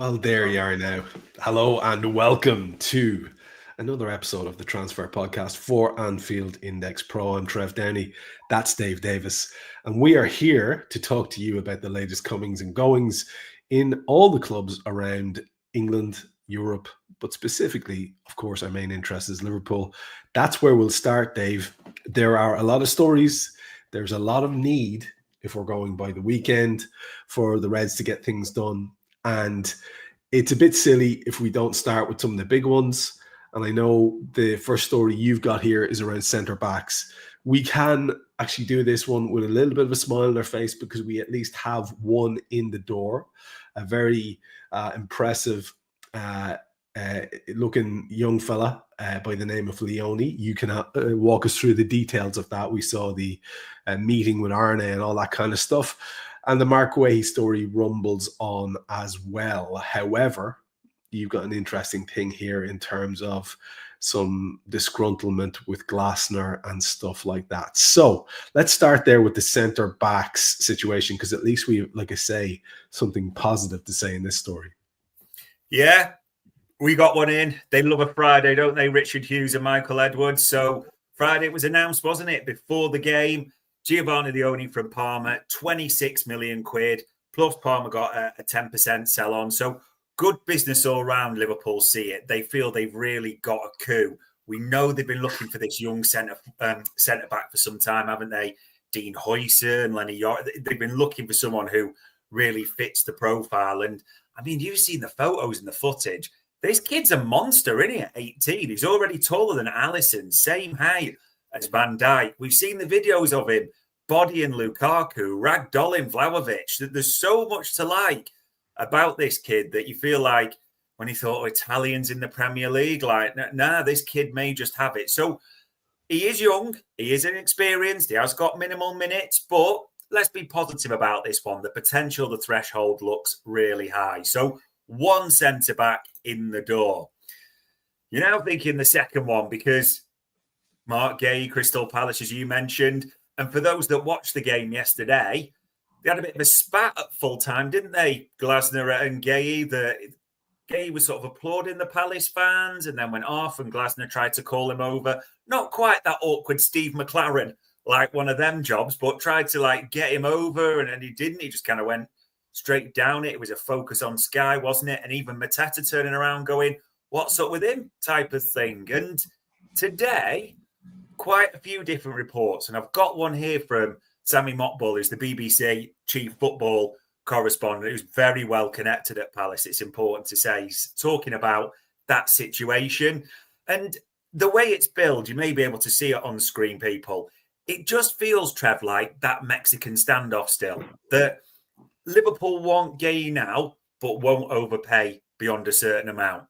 Well, there you are now. Hello and welcome to another episode of the Transfer Podcast for Anfield Index Pro. I'm Trev Downey. That's Dave Davis. And we are here to talk to you about the latest comings and goings in all the clubs around England, Europe, but specifically, of course, our main interest is Liverpool. That's where we'll start, Dave. There are a lot of stories. There's a lot of need, if we're going by the weekend, for the Reds to get things done. And it's a bit silly if we don't start with some of the big ones. And I know the first story you've got here is around centre backs. We can actually do this one with a little bit of a smile on our face because we at least have one in the door, a very impressive looking young fella by the name of Leoni. You can walk us through the details of that. We saw the meeting with Arne and all that kind of stuff. And the Mark Guéhi story rumbles on as well. However, you've got an interesting thing here in terms of some disgruntlement with Glasner and stuff like that. So let's start there with the centre backs situation, because at least we, like I say, something positive to say in this story. Yeah, we got one in. They love a Friday, don't they? Richard Hughes and Michael Edwards. So Friday was announced, wasn't it, before the game? Giovanni Leoni from Parma, 26 million quid, plus Parma got a 10% sell on. So good business all round. Liverpool see it. They feel they've really got a coup. We know they've been looking for this young centre back for some time, haven't they? Dean Huijsen, Lenny York. They've been looking for someone who really fits the profile. And I mean, you've seen the photos and the footage. This kid's a monster, isn't he? At 18, he's already taller than Alisson, same height as Van Dijk. We've seen the videos of him bodying Lukaku, ragdolling Vlahovic. There's so much to like about this kid that you feel like when he thought Italians in the Premier League, like, nah, this kid may just have it. So he is young, he is inexperienced, he has got minimal minutes, but let's be positive about this one. The potential, the threshold looks really high. So one centre-back in the door. You're now thinking the second one because Mark Guéhi, Crystal Palace, as you mentioned. And for those that watched the game yesterday, they had a bit of a spat at full time, didn't they? Glasner and Guéhi. Guéhi was sort of applauding the Palace fans and then went off, and Glasner tried to call him over. Not quite that awkward Steve McLaren, like one of them jobs, but tried to get him over, and he didn't. He just kind of went straight down it. It was a focus on Sky, wasn't it? And even Mateta turning around going, what's up with him? Type of thing. And today, quite a few different reports, and I've got one here from Sammy Motbull, who's the BBC chief football correspondent, who's very well connected at Palace, it's important to say. He's talking about that situation. And the way it's billed, you may be able to see it on screen, people. It just feels, Trev, like that Mexican standoff still. That Liverpool want Guéhi now, but won't overpay beyond a certain amount.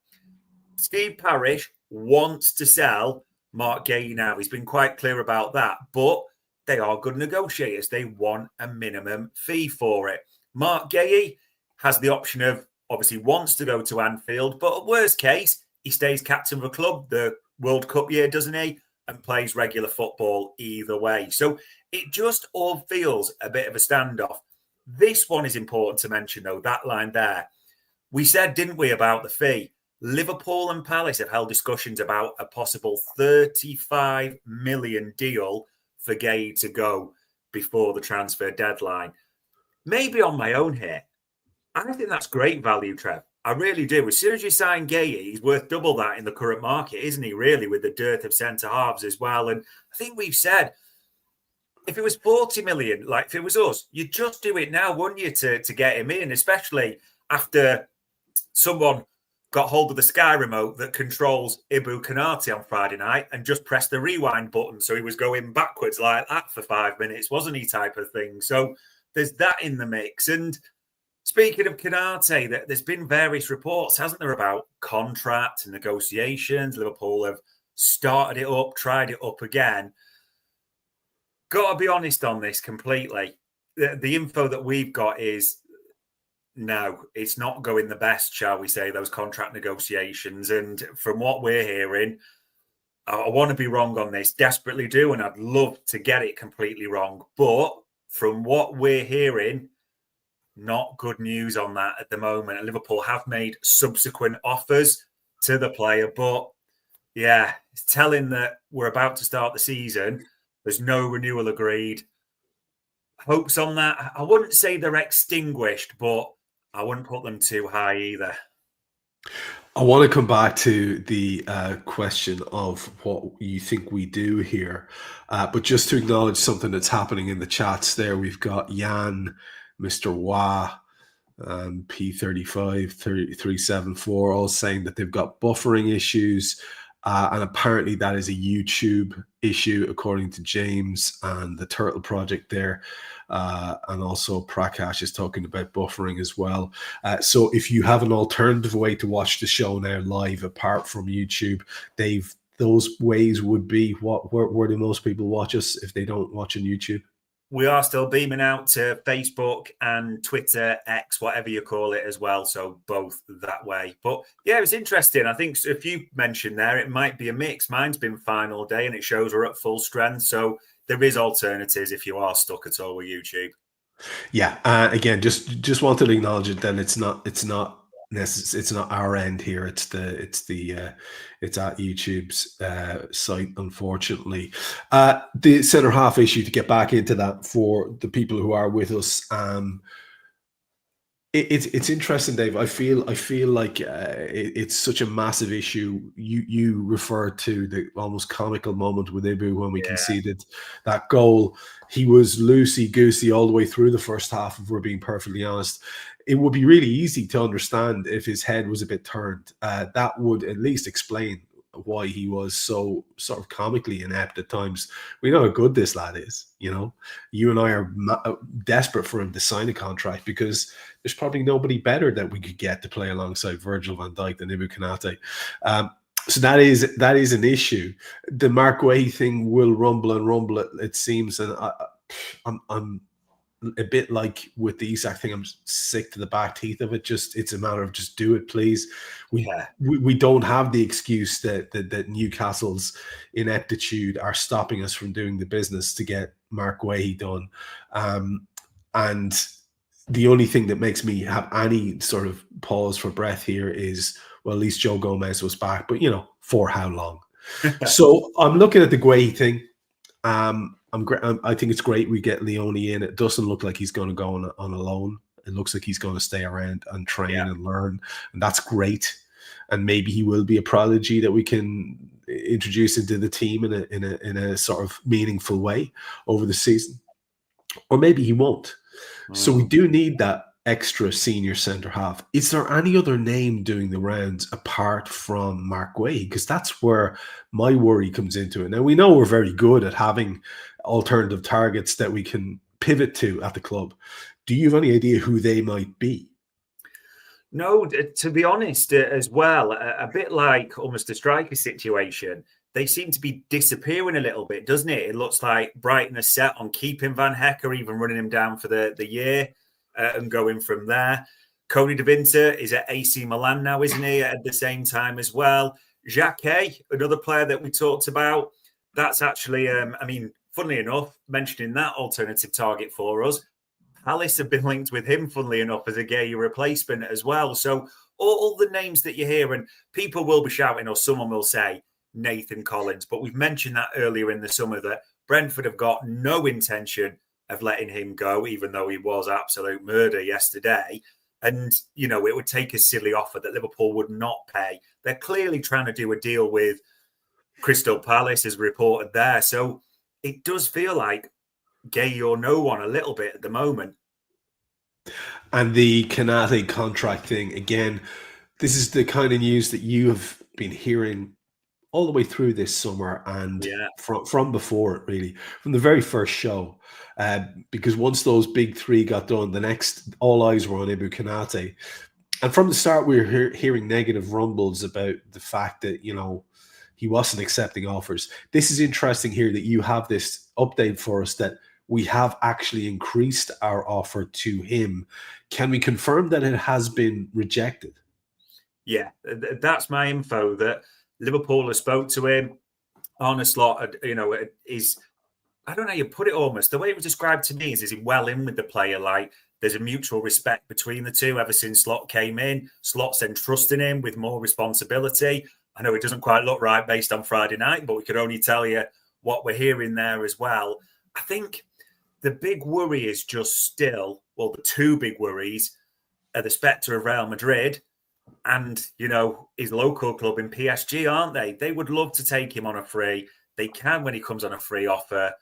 Steve Parish wants to sell Mark Guéhi now. He's been quite clear about that, but they are good negotiators. They want a minimum fee for it. Mark Guéhi has the option of, obviously wants to go to Anfield, but at worst case, he stays captain of a club the World Cup year, doesn't he? And plays regular football either way. So it just all feels a bit of a standoff. This one is important to mention, though, that line there. We said, didn't we, about the fee? Liverpool and Palace have held discussions about a possible 35 million deal for Guéhi to go before the transfer deadline. Maybe on my own here, I think that's great value, Trev. I really do. As soon as you sign Guéhi, he's worth double that in the current market, isn't he, really, with the dearth of centre-halves as well. And I think we've said, if it was 40 million, like if it was us, you'd just do it now, wouldn't you, to get him in, especially after someone got hold of the Sky remote that controls Ibu Konate on Friday night and just pressed the rewind button. So he was going backwards like that for 5 minutes, wasn't he, type of thing. So there's that in the mix. And speaking of Konate, there's been various reports, hasn't there, about contract and negotiations. Liverpool have started it up, tried it up again. Got to be honest on this completely. The info that we've got is, no, it's not going the best, shall we say, those contract negotiations. And from what we're hearing, I want to be wrong on this, desperately do, and I'd love to get it completely wrong. But from what we're hearing, not good news on that at the moment. And Liverpool have made subsequent offers to the player, but yeah, it's telling that we're about to start the season. There's no renewal agreed. Hopes on that, I wouldn't say they're extinguished, but I wouldn't put them too high either. I want to come back to the question of what you think we do here. But just to acknowledge something that's happening in the chats there, we've got Jan, Mr. Wah, P35, 374, all saying that they've got buffering issues. And apparently that is a YouTube issue, according to James and the Turtle Project there. And also Prakash is talking about buffering as well. So if you have an alternative way to watch the show now live, apart from YouTube, those ways would be where do most people watch us if they don't watch on YouTube? We are still beaming out to Facebook and Twitter, X, whatever you call it as well. So both that way. But yeah, it's interesting. I think if you mentioned there, it might be a mix. Mine's been fine all day and it shows we're at full strength. So there is alternatives if you are stuck at all with YouTube. Yeah. Again, just wanted to acknowledge it. Then it's not our end here. It's at YouTube's site, unfortunately. The centre half issue, to get back into that for the people who are with us. It's interesting, Dave. I feel like it's such a massive issue. You referred to the almost comical moment with Ibu when we conceded that goal. He was loosey-goosey all the way through the first half, if we're being perfectly honest. It would be really easy to understand if his head was a bit turned. That would at least explain why he was so sort of comically inept at times. We know how good this lad is. You and I are desperate for him to sign a contract because there's probably nobody better that we could get to play alongside Virgil van Dijk than Ibu Konate. So that is an issue. The Mark Guéhi thing will rumble, it seems, and I'm a bit like with the Isak thing. I'm sick to the back teeth of it. It's a matter of just do it, please. We don't have the excuse that Newcastle's ineptitude are stopping us from doing the business to get Mark Guéhi done. And the only thing that makes me have any sort of pause for breath here is, well, at least Joe Gomez was back, but for how long? So I'm looking at the Guéhi thing. I think it's great we get Leoni in. It doesn't look like he's going to go on a loan. It looks like he's going to stay around and train and learn, and that's great. And maybe he will be a prodigy that we can introduce into the team in a sort of meaningful way over the season, or maybe he won't. So we do need that extra senior centre half. Is there any other name doing the rounds apart from Mark Guéhi? Because that's where my worry comes into it. Now, we know we're very good at having alternative targets that we can pivot to at the club. Do you have any idea who they might be? No, to be honest, as well, a bit like almost a striker situation, they seem to be disappearing a little bit, doesn't it? It looks like Brighton are set on keeping Van Hecke, or even running him down for the year and going from there. Cody De Winter is at AC Milan now, isn't he? At the same time as well. Jacquet, another player that we talked about, that's actually, funnily enough, mentioning that alternative target for us, Palace have been linked with him, funnily enough, as a Guéhi replacement as well. So all the names that you hear, and people will be shouting, or someone will say, Nathan Collins. But we've mentioned that earlier in the summer that Brentford have got no intention of letting him go, even though he was absolute murder yesterday. And, it would take a silly offer that Liverpool would not pay. They're clearly trying to do a deal with Crystal Palace, as reported there. So it does feel like Guéhi or no one a little bit at the moment. And the Konate contract thing, again, this is the kind of news that you have been hearing all the way through this summer and from before, really, from the very first show. Because once those big three got done, the next all eyes were on Ibu Konate. And from the start, we were hearing negative rumbles about the fact that, he wasn't accepting offers. This is interesting here that you have this update for us that we have actually increased our offer to him. Can we confirm that it has been rejected? Yeah, that's my info, that Liverpool has spoke to him. Arne Slot, is, I don't know how you put it almost. The way it was described to me is he well in with the player? Like, there's a mutual respect between the two ever since Slot came in. Slot's entrusting him with more responsibility. I know it doesn't quite look right based on Friday night, but we could only tell you what we're hearing there as well. I think the big worry is just still, well, the two big worries are the spectre of Real Madrid and, his local club in PSG, aren't they? They would love to take him on a free. They can when he comes on a free offer,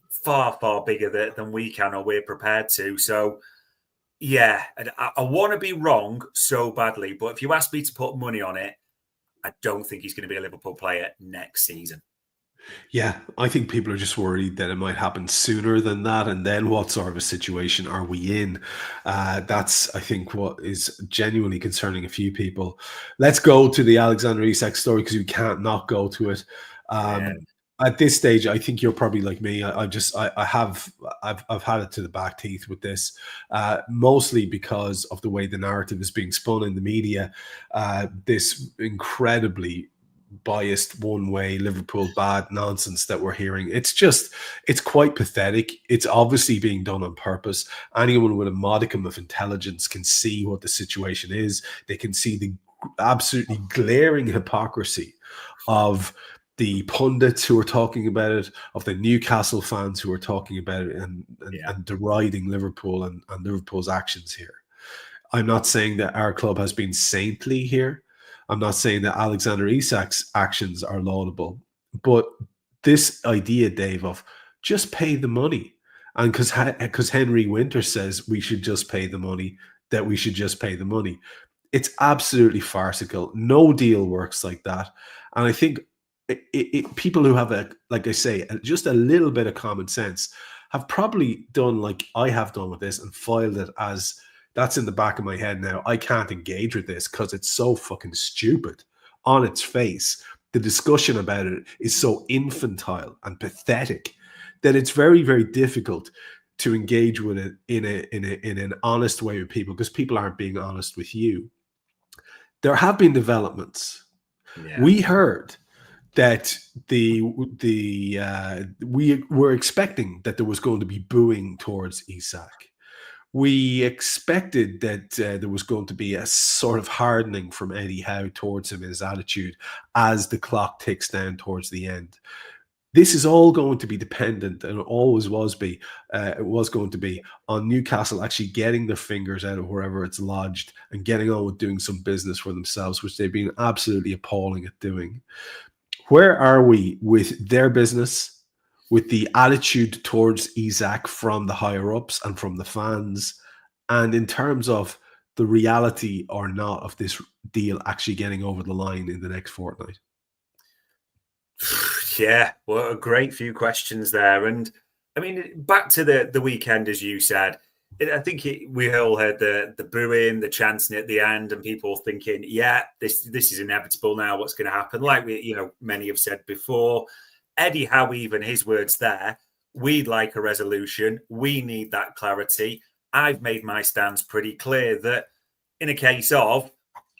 far, far bigger than we can or we're prepared to. So, yeah, I want to be wrong so badly, but if you ask me to put money on it, I don't think he's going to be a Liverpool player next season. Yeah, I think people are just worried that it might happen sooner than that. And then what sort of a situation are we in? That's, I think, what is genuinely concerning a few people. Let's go to the Alexander Isak story because we can't not go to it. At this stage, I think you're probably like me. I've had it to the back teeth with this, mostly because of the way the narrative is being spun in the media. This incredibly biased one-way Liverpool bad nonsense that we're hearing. It's quite pathetic. It's obviously being done on purpose. Anyone with a modicum of intelligence can see what the situation is. They can see the absolutely glaring hypocrisy of the pundits who are talking about it, of the Newcastle fans who are talking about it and deriding Liverpool and Liverpool's actions here. I'm not saying that our club has been saintly here. I'm not saying that Alexander Isak's actions are laudable, but this idea, Dave, of just pay the money, and because Henry Winter says we should just pay the money, that we should just pay the money. It's absolutely farcical. No deal works like that. And I think people who have like I say, just a little bit of common sense have probably done like I have done with this and filed it as, that's in the back of my head now. I can't engage with this because it's so fucking stupid on its face. The discussion about it is so infantile and pathetic that it's very, very difficult to engage with it in an honest way with people, because people aren't being honest with you. There have been developments. Yeah. We heard that we were expecting that there was going to be booing towards Isak. We expected that there was going to be a sort of hardening from Eddie Howe towards him in his attitude as the clock ticks down towards the end. This is all going to be dependent, and it always was going to be, on Newcastle actually getting their fingers out of wherever it's lodged and getting on with doing some business for themselves, which they've been absolutely appalling at doing. Where are we with their business, with the attitude towards Isak from the higher-ups and from the fans, and in terms of the reality or not of this deal actually getting over the line in the next fortnight? Yeah, well, a great few questions there. And I mean, back to the weekend, as you said, I think we all heard the booing, the chanting at the end, and people thinking, yeah, this is inevitable now. What's going to happen? Like many have said before. Eddie Howe, even his words there, we'd like a resolution. We need that clarity. I've made my stance pretty clear that in a case of,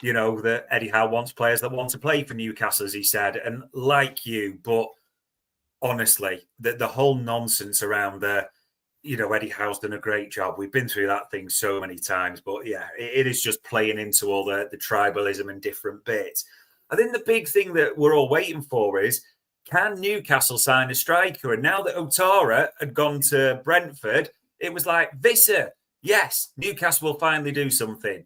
that Eddie Howe wants players that want to play for Newcastle, as he said, and like you, but honestly, the whole nonsense around Eddie Howe's done a great job. We've been through that thing so many times, but yeah, it is just playing into all the tribalism and different bits. I think the big thing that we're all waiting for is, can Newcastle sign a striker? And now that Otara had gone to Brentford, it was like, Visser, yes, Newcastle will finally do something.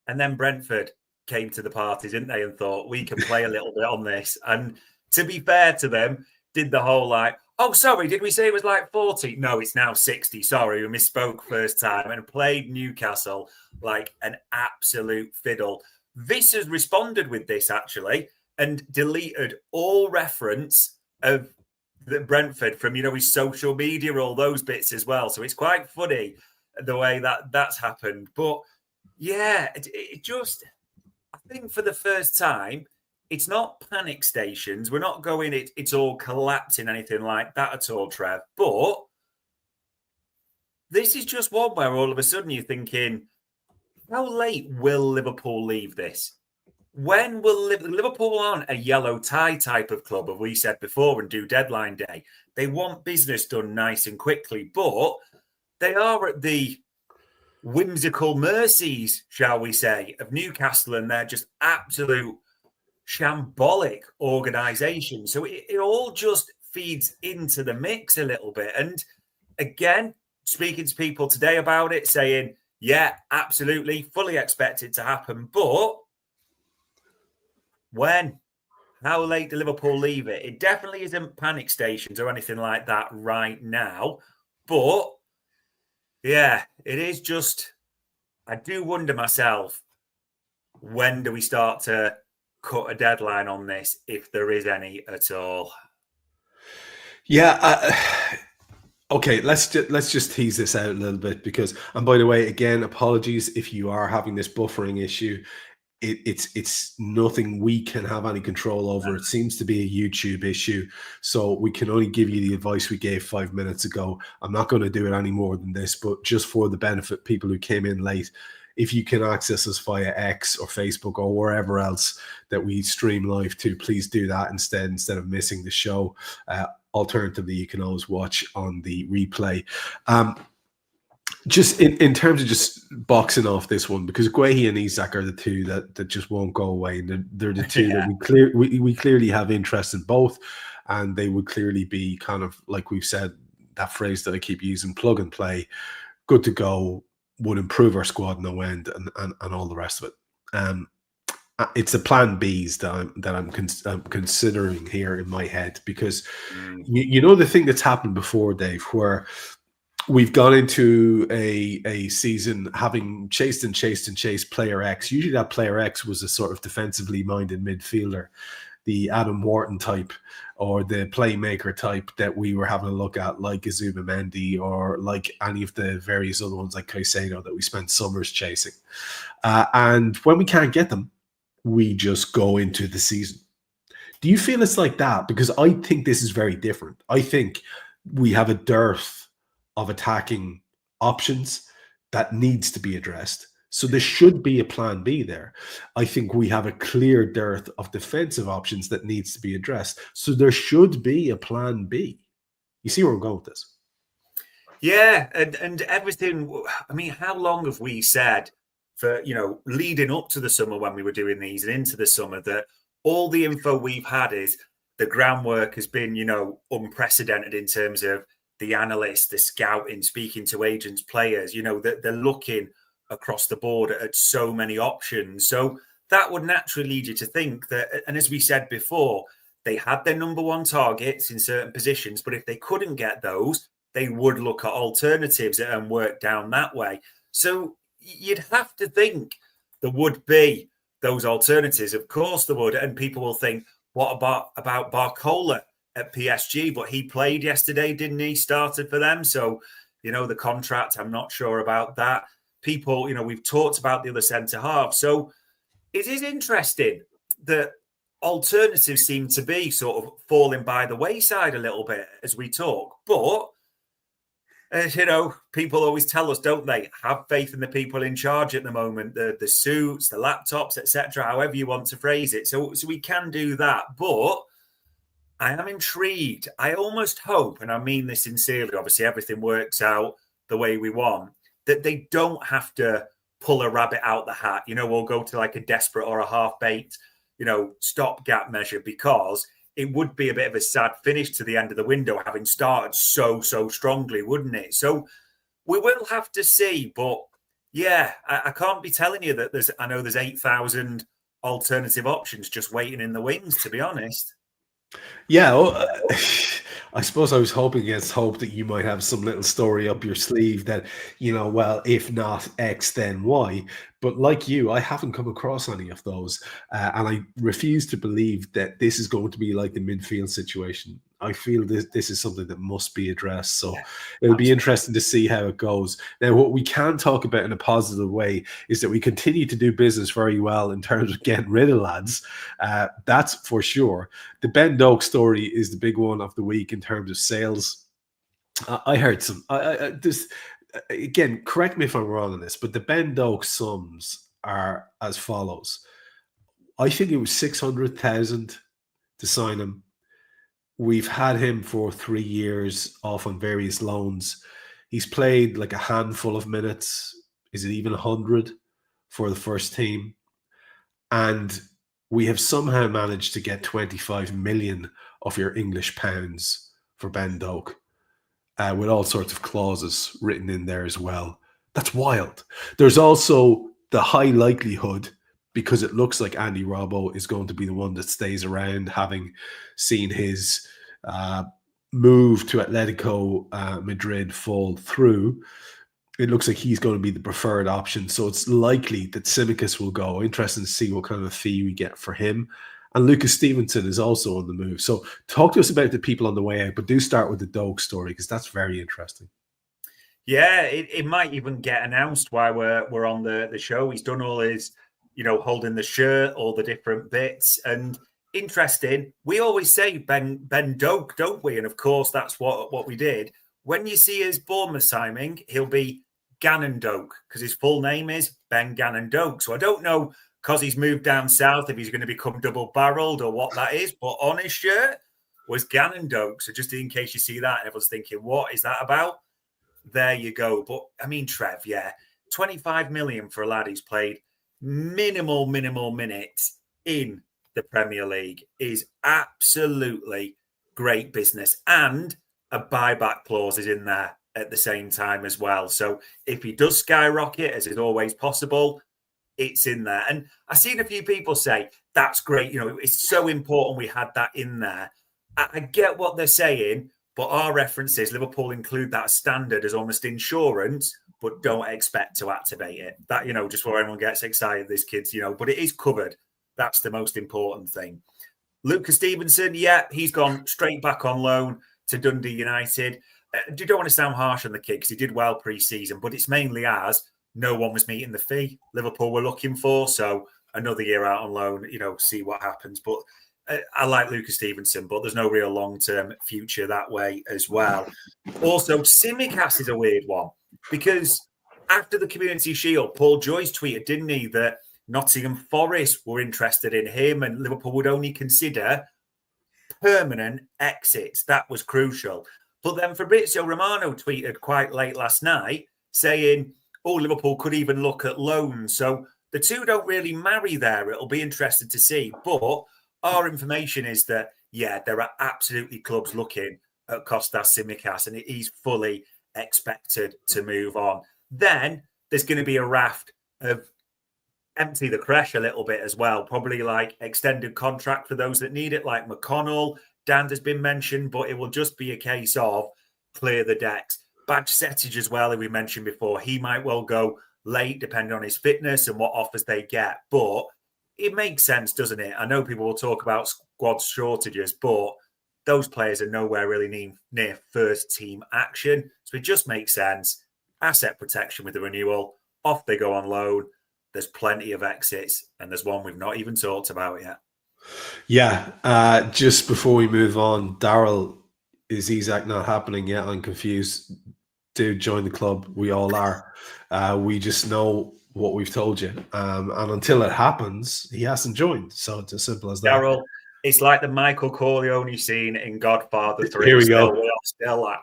And then Brentford came to the party, didn't they? And thought, we can play a little bit on this. And to be fair to them, did the whole oh, sorry, did we say it was like 40? No, it's now 60. Sorry, we misspoke first time. And played Newcastle like an absolute fiddle. Visser's responded with this, actually, and deleted all reference of the Brentford from, his social media, all those bits as well. So it's quite funny the way that's happened. But yeah, it just, I think for the first time, it's not panic stations. We're not going, it's all collapsing, anything like that at all, Trev. But this is just one where all of a sudden you're thinking, how late will Liverpool leave this? When will Liverpool aren't a yellow tie type of club, as we said before, and do deadline day? They want business done nice and quickly. But they are at the whimsical mercies, shall we say, of Newcastle, and they're just absolute shambolic organisation. So it all just feeds into the mix a little bit. And again, speaking to people today about it, saying, yeah, absolutely, fully expect it to happen. But when? How late do Liverpool leave it? It definitely isn't panic stations or anything like that right now. But yeah, it is just, I do wonder myself, when do we start to cut a deadline on this, if there is any at all? Yeah. Okay, let's just tease this out a little bit because, and by the way, again, apologies if you are having this buffering issue. It's nothing we can have any control over. It seems to be a YouTube issue, so we can only give you the advice we gave 5 minutes ago. I'm not going to do it any more than this, but just for the benefit of people who came in late, if you can access us via X or Facebook or wherever else that we stream live to, please do that instead of missing the show. Alternatively, you can always watch on the replay. Just in terms of just boxing off this one, because Guéhi and Isak are the two that just won't go away, and they're the two that we clearly have interest in both, and they would clearly be kind of, like we've said, that phrase that I keep using, plug and play, good to go, would improve our squad no end, and all the rest of it. It's the plan Bs that I'm considering here in my head, because you know the thing that's happened before, Dave, where we've gone into a season having chased player X. Usually that player X was a sort of defensively minded midfielder, the Adam Wharton type or the playmaker type that we were having a look at, like Azuma Mendy or like any of the various other ones like Caicedo that we spent summers chasing. And when we can't get them, we just go into the season. Do you feel it's like that? Because I think this is very different. I think we have a dearth of attacking options that needs to be addressed. So there should be a plan B there. I think we have a clear dearth of defensive options that needs to be addressed. So there should be a plan B. You see where I'm going with this? Yeah, and everything. I mean, how long have we said for, leading up to the summer when we were doing these and into the summer, that all the info we've had is the groundwork has been, unprecedented in terms of the analysts, the scouting, speaking to agents, players, that they're looking across the board at so many options. So that would naturally lead you to think that, and as we said before, they had their number one targets in certain positions, but if they couldn't get those, they would look at alternatives and work down that way. So you'd have to think there would be those alternatives. Of course there would. And people will think, what about Barcola at PSG? But he played yesterday, didn't he? Started for them. So, the contract, I'm not sure about that. People, we've talked about the other centre half. So it is interesting that alternatives seem to be sort of falling by the wayside a little bit as we talk. But people always tell us, don't they? Have faith in the people in charge at the moment, the suits, the laptops, etc., however you want to phrase it. So we can do that. But I am intrigued. I almost hope, and I mean this sincerely, obviously everything works out the way we want, that they don't have to pull a rabbit out the hat, or go to like a desperate or a half-baked, stopgap measure, because it would be a bit of a sad finish to the end of the window, having started so strongly, wouldn't it? So we will have to see. But yeah, I can't be telling you that there's 8,000 alternative options just waiting in the wings, to be honest. Yeah, well, I suppose I was hoping against hope that you might have some little story up your sleeve that, well, if not X, then Y. But like you, I haven't come across any of those. And I refuse to believe that this is going to be like the midfield situation. I feel this is something that must be addressed. So it'll be interesting to see how it goes. Now, what we can talk about in a positive way is that we continue to do business very well in terms of getting rid of lads. That's for sure. The Ben Doak story is the big one of the week in terms of sales. I heard some. Again, correct me if I'm wrong on this, but the Ben Doak sums are as follows. I think it was 600,000 to sign him. We've had him for 3 years off on various loans. He's played like a handful of minutes. Is it even 100 for the first team? And we have somehow managed to get 25 million of your English pounds for Ben Doak, with all sorts of clauses written in there as well. That's wild. There's also the high likelihood, because it looks like Andy Robbo is going to be the one that stays around, having seen his move to Atletico Madrid fall through. It looks like he's going to be the preferred option. So it's likely that Tsimikas will go. Interesting to see what kind of a fee we get for him. And Lucas Stevenson is also on the move. So talk to us about the people on the way out, but do start with the Doak story, because that's very interesting. Yeah, it might even get announced while we're on the show. He's done all his, holding the shirt, all the different bits. And interesting, we always say Ben Doak, don't we? And of course, that's what we did. When you see his Bournemouth signing, he'll be Gannon Doak, because his full name is Ben Gannon Doak. So I don't know, because he's moved down south, if he's going to become double-barreled or what that is. But on his shirt was Gannon Doak. So just in case you see that, everyone's thinking, what is that about? There you go. But, I mean, Trev, 25 million for a lad who's played minimal minutes in the Premier League is absolutely great business. And a buyback clause is in there at the same time as well. So if he does skyrocket, as is always possible, it's in there. And I've seen a few people say, that's great. It's so important we had that in there. I get what they're saying, but our references, Liverpool include that standard as almost insurance, but don't expect to activate it. That, just where everyone gets excited, this kid's, but it is covered. That's the most important thing. Lucas Stevenson, he's gone straight back on loan to Dundee United. I don't want to sound harsh on the kid because he did well pre-season, but it's mainly as no one was meeting the fee Liverpool were looking for. So another year out on loan, see what happens. But I like Lucas Stevenson, but there's no real long-term future that way as well. Also, Tsimikas is a weird one because after the Community Shield, Paul Joyce tweeted, didn't he, that Nottingham Forest were interested in him and Liverpool would only consider permanent exits. That was crucial. But then Fabrizio Romano tweeted quite late last night saying, Liverpool could even look at loans. So the two don't really marry there. It'll be interesting to see. But our information is that, there are absolutely clubs looking at Kostas Tsimikas and he's fully expected to move on. Then there's going to be a raft of empty the creche a little bit as well. Probably like extended contract for those that need it, like McConnell. Dan has been mentioned, but it will just be a case of clear the decks. Badge Settage as well, as we mentioned before, he might well go late depending on his fitness and what offers they get. But it makes sense, doesn't it? I know people will talk about squad shortages, but those players are nowhere really near first team action. So it just makes sense. Asset protection with the renewal. Off they go on loan. There's plenty of exits, and there's one we've not even talked about yet. Yeah, just before we move on, Daryl, is Isak not happening yet? I'm confused. Dude, join the club. We all are. We just know what we've told you. And until it happens, he hasn't joined. So it's as simple as that. Daryl, it's like the Michael Corleone scene in Godfather 3. Here we go. Still like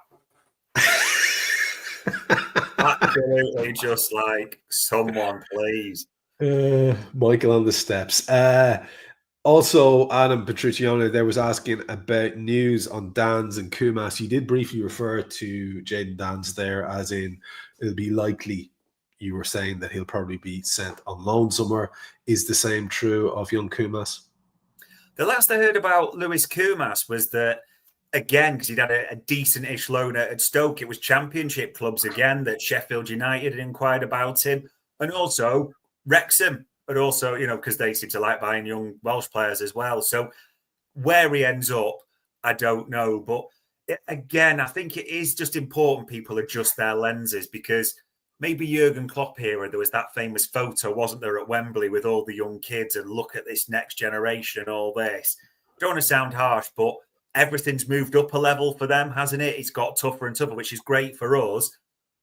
absolutely just like, someone, please. Michael on the steps. Also, Adam Petruccione there was asking about news on Dans and Kumas. You did briefly refer to Jaden Dans there, as in it'll be likely. You were saying that he'll probably be sent on loan somewhere. Is the same true of young Kumas? The last I heard about Lewis Kumas was that, again, because he'd had a decent-ish loan at Stoke, it was Championship clubs again that Sheffield United had inquired about him. And also Wrexham had also, because they seem to like buying young Welsh players as well. So where he ends up, I don't know. But again, I think it is just important people adjust their lenses, because maybe Jurgen Klopp era, there was that famous photo, wasn't there, at Wembley with all the young kids and look at this next generation and all this. Don't want to sound harsh, but everything's moved up a level for them, hasn't it? It's got tougher and tougher, which is great for us.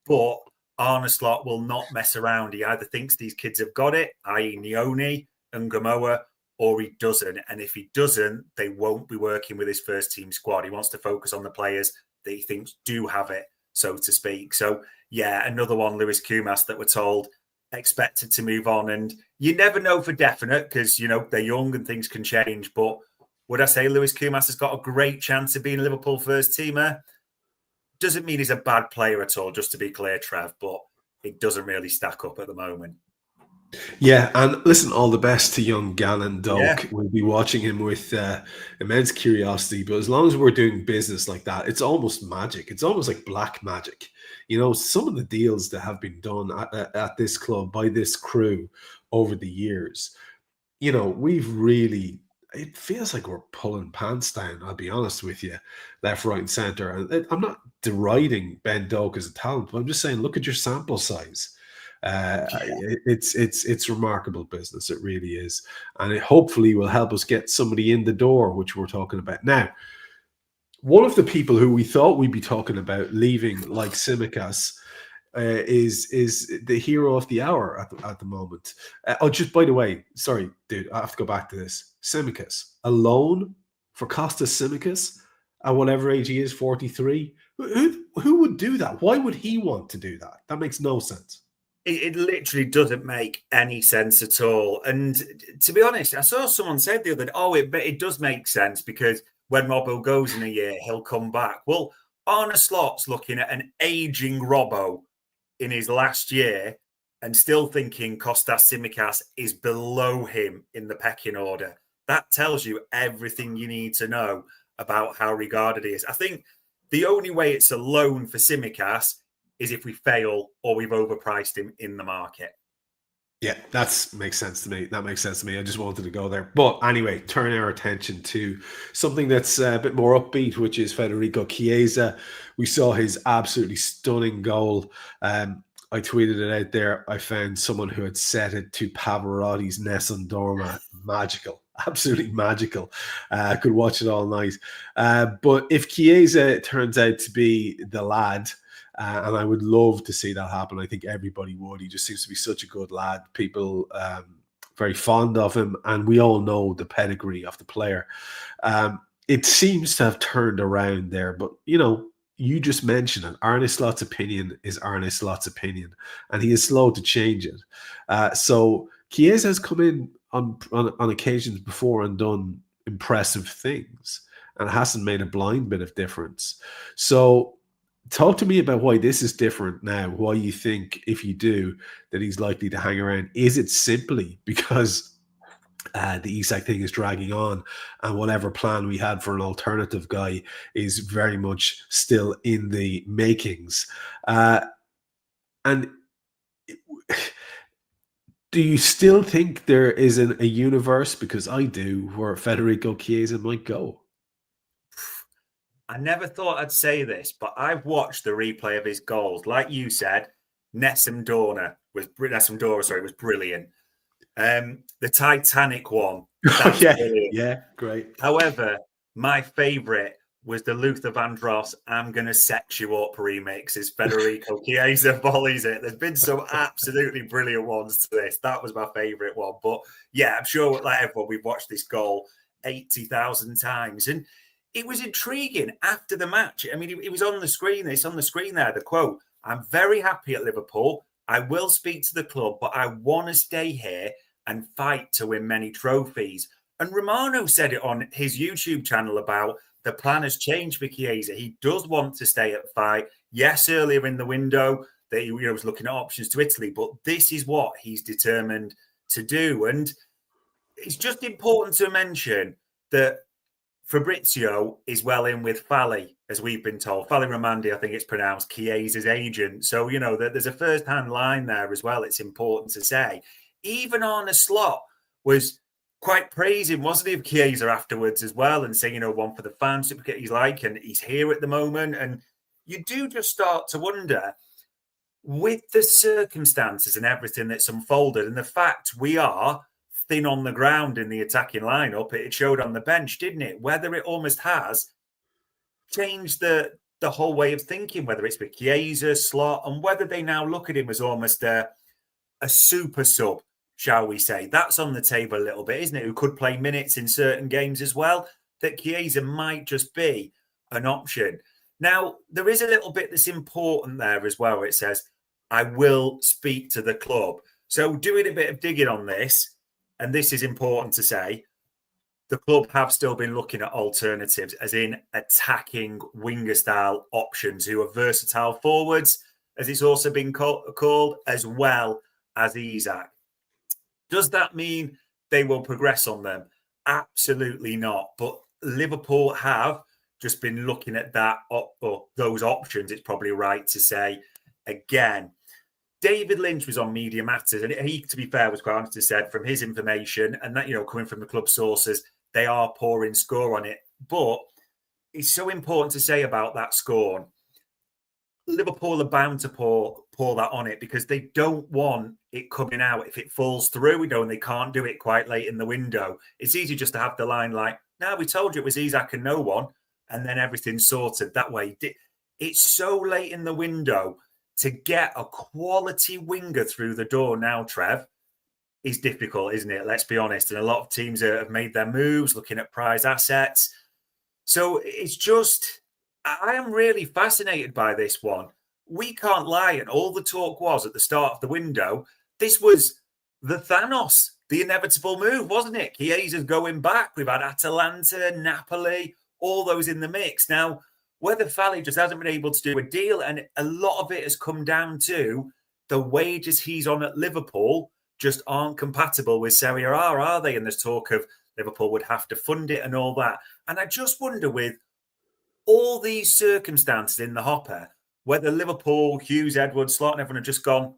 But Arne Slot will not mess around. He either thinks these kids have got it, i.e. Leoni and Gamoa, or he doesn't. And if he doesn't, they won't be working with his first team squad. He wants to focus on the players that he thinks do have it so to speak. So, yeah, another one, Lewis Kumas, that we're told expected to move on. And you never know for definite because, they're young and things can change. But would I say Lewis Kumas has got a great chance of being a Liverpool first teamer? Doesn't mean he's a bad player at all, just to be clear, Trev, but it doesn't really stack up at the moment. Yeah, and listen, all the best to young Gallen Doak. Yeah. We'll be watching him with immense curiosity. But as long as we're doing business like that, it's almost magic. It's almost like black magic. Some of the deals that have been done at this club by this crew over the years, we've really, it feels like we're pulling pants down, I'll be honest with you, left, right, and centre. And I'm not deriding Ben Doak as a talent, but I'm just saying, look at your sample size. It's remarkable business. It really is, and it hopefully will help us get somebody in the door, which we're talking about now. One of the people who we thought we'd be talking about leaving, like Tsimikas, is the hero of the hour at the moment. Just by the way, sorry, dude, I have to go back to this. Tsimikas alone for Kostas Tsimikas at whatever age he is, 43. Who would do that? Why would he want to do that? That makes no sense. It literally doesn't make any sense at all. And to be honest, I saw someone said the other day, it does make sense because when Robbo goes in a year, he'll come back. Well, Arne Slot's looking at an aging Robbo in his last year and still thinking Kostas Tsimikas is below him in the pecking order. That tells you everything you need to know about how regarded he is. I think the only way it's a loan for Tsimikas is if we fail or we've overpriced him in the market. Yeah, that makes sense to me. That makes sense to me. I just wanted to go there. But anyway, turn our attention to something that's a bit more upbeat, which is Federico Chiesa. We saw his absolutely stunning goal. I tweeted it out there. I found someone who had set it to Pavarotti's Nessun Dorma. Magical. Absolutely magical. I could watch it all night. But if Chiesa turns out to be the lad, and I would love to see that happen. I think everybody would. He just seems to be such a good lad. People very fond of him, and we all know the pedigree of the player. It seems to have turned around there, but you just mentioned it. Arne Slot's opinion is Arne Slot's opinion, and he is slow to change it. So Chiesa has come in on occasions before and done impressive things, and hasn't made a blind bit of difference. So talk to me about why this is different now, why you think, if you do, that he's likely to hang around. Is it simply because the Isak thing is dragging on and whatever plan we had for an alternative guy is very much still in the makings? And do you still think there is a universe, because I do, where Federico Chiesa might go? I never thought I'd say this, but I've watched the replay of his goals. Like you said, Nessun Dorma was brilliant. The Titanic one. Yeah, great. However, my favourite was the Luther Vandross "I'm Gonna Sex You Up" remix. Is Federico Chiesa volleys it. There's been some absolutely brilliant ones to this. That was my favourite one. But yeah, I'm sure like everyone, we've watched this goal 80,000 times. And it was intriguing after the match. I mean, it was on the screen. It's on the screen there, the quote. "I'm very happy at Liverpool. I will speak to the club, but I want to stay here and fight to win many trophies." And Romano said it on his YouTube channel about the plan has changed for Chiesa. He does want to stay at fight. Yes, earlier in the window that he was looking at options to Italy, but this is what he's determined to do. And it's just important to mention that Fabrizio is well in with Fali, as we've been told. Fali Ramandi, I think it's pronounced, Chiesa's agent. So, there's a first-hand line there as well. It's important to say. Even Arne Slot was quite praising, wasn't he, of Chiesa afterwards as well, and saying, one for the fans, he's like, and he's here at the moment. And you do just start to wonder, with the circumstances and everything that's unfolded, and the fact we are thin on the ground in the attacking lineup, it showed on the bench, didn't it? Whether it almost has changed the whole way of thinking, whether it's with Chiesa, Slot, and whether they now look at him as almost a super sub, shall we say. That's on the table a little bit, isn't it? Who could play minutes in certain games as well, that Chiesa might just be an option. Now, there is a little bit that's important there as well, where it says, I will speak to the club. So doing a bit of digging on this, and this is important to say, the club have still been looking at alternatives, as in attacking winger-style options who are versatile forwards, as it's also been called, as well as Isak. Does that mean they will progress on them? Absolutely not. But Liverpool have just been looking at that or those options, it's probably right to say. Again, David Lynch was on Media Matters, and he, to be fair, was quite honest and said from his information, and that, coming from the club sources, they are pouring score on it. But it's so important to say about that score. Liverpool are bound to pour that on it because they don't want it coming out. If it falls through, and they can't do it quite late in the window. It's easy just to have the line like, "No, we told you it was Isak and no one," and then everything's sorted that way. It's so late in the window to get a quality winger through the door now, Trev, is difficult, isn't it? Let's be honest. And a lot of teams have made their moves, looking at prize assets. So it's just, I am really fascinated by this one. We can't lie. And all the talk was at the start of the window, this was the Thanos, the inevitable move, wasn't it? Chiesa's going back. We've had Atalanta, Napoli, all those in the mix. Now, whether Fally just hasn't been able to do a deal, and a lot of it has come down to the wages he's on at Liverpool just aren't compatible with Serie A, are they? And there's talk of Liverpool would have to fund it and all that. And I just wonder, with all these circumstances in the hopper, whether Liverpool, Hughes, Edwards, Slot, and everyone have just gone,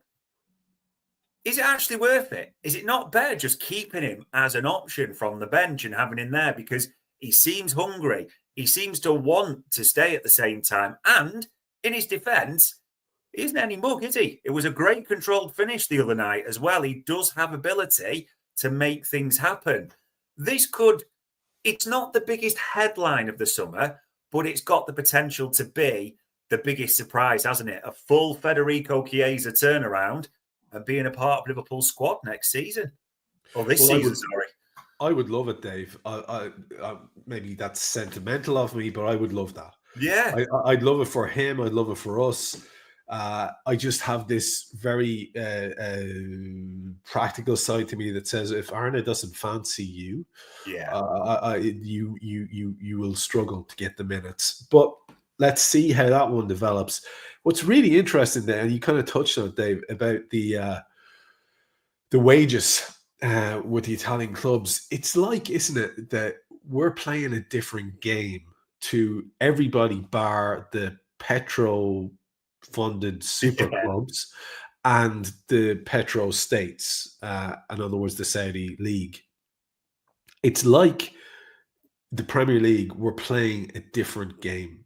is it actually worth it? Is it not better just keeping him as an option from the bench and having him there? Because he seems hungry. He seems to want to stay at the same time. And in his defence, he isn't any mug, is he? It was a great controlled finish the other night as well. He does have ability to make things happen. It's not the biggest headline of the summer, but it's got the potential to be the biggest surprise, hasn't it? A full Federico Chiesa turnaround and being a part of Liverpool's squad next season. Or this season, sorry. I would love it, Dave. I maybe that's sentimental of me, but I would love that. Yeah. I'd love it for him. I'd love it for us. I just have this very practical side to me that says if Arne doesn't fancy you, you will struggle to get the minutes. But let's see how that one develops. What's really interesting there, and you kind of touched on it, Dave, about the wages with the Italian clubs. It's like, isn't it, that we're playing a different game to everybody bar the petro-funded super clubs and the petro states, in other words, the Saudi League. It's like the Premier League, we're playing a different game,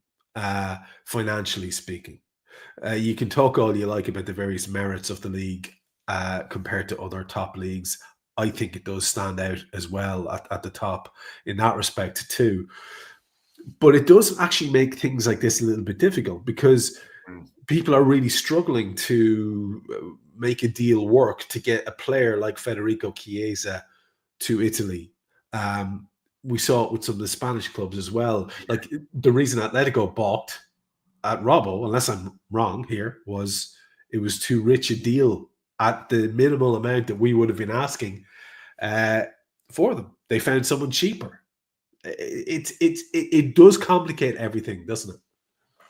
financially speaking. You can talk all you like about the various merits of the league compared to other top leagues. I think it does stand out as well at the top in that respect too. But it does actually make things like this a little bit difficult because people are really struggling to make a deal work to get a player like Federico Chiesa to Italy. We saw it with some of the Spanish clubs as well. Like the reason Atletico balked at Robbo, unless I'm wrong here, was it was too rich a deal at the minimal amount that we would have been asking for them. They found someone cheaper. It does complicate everything, doesn't it?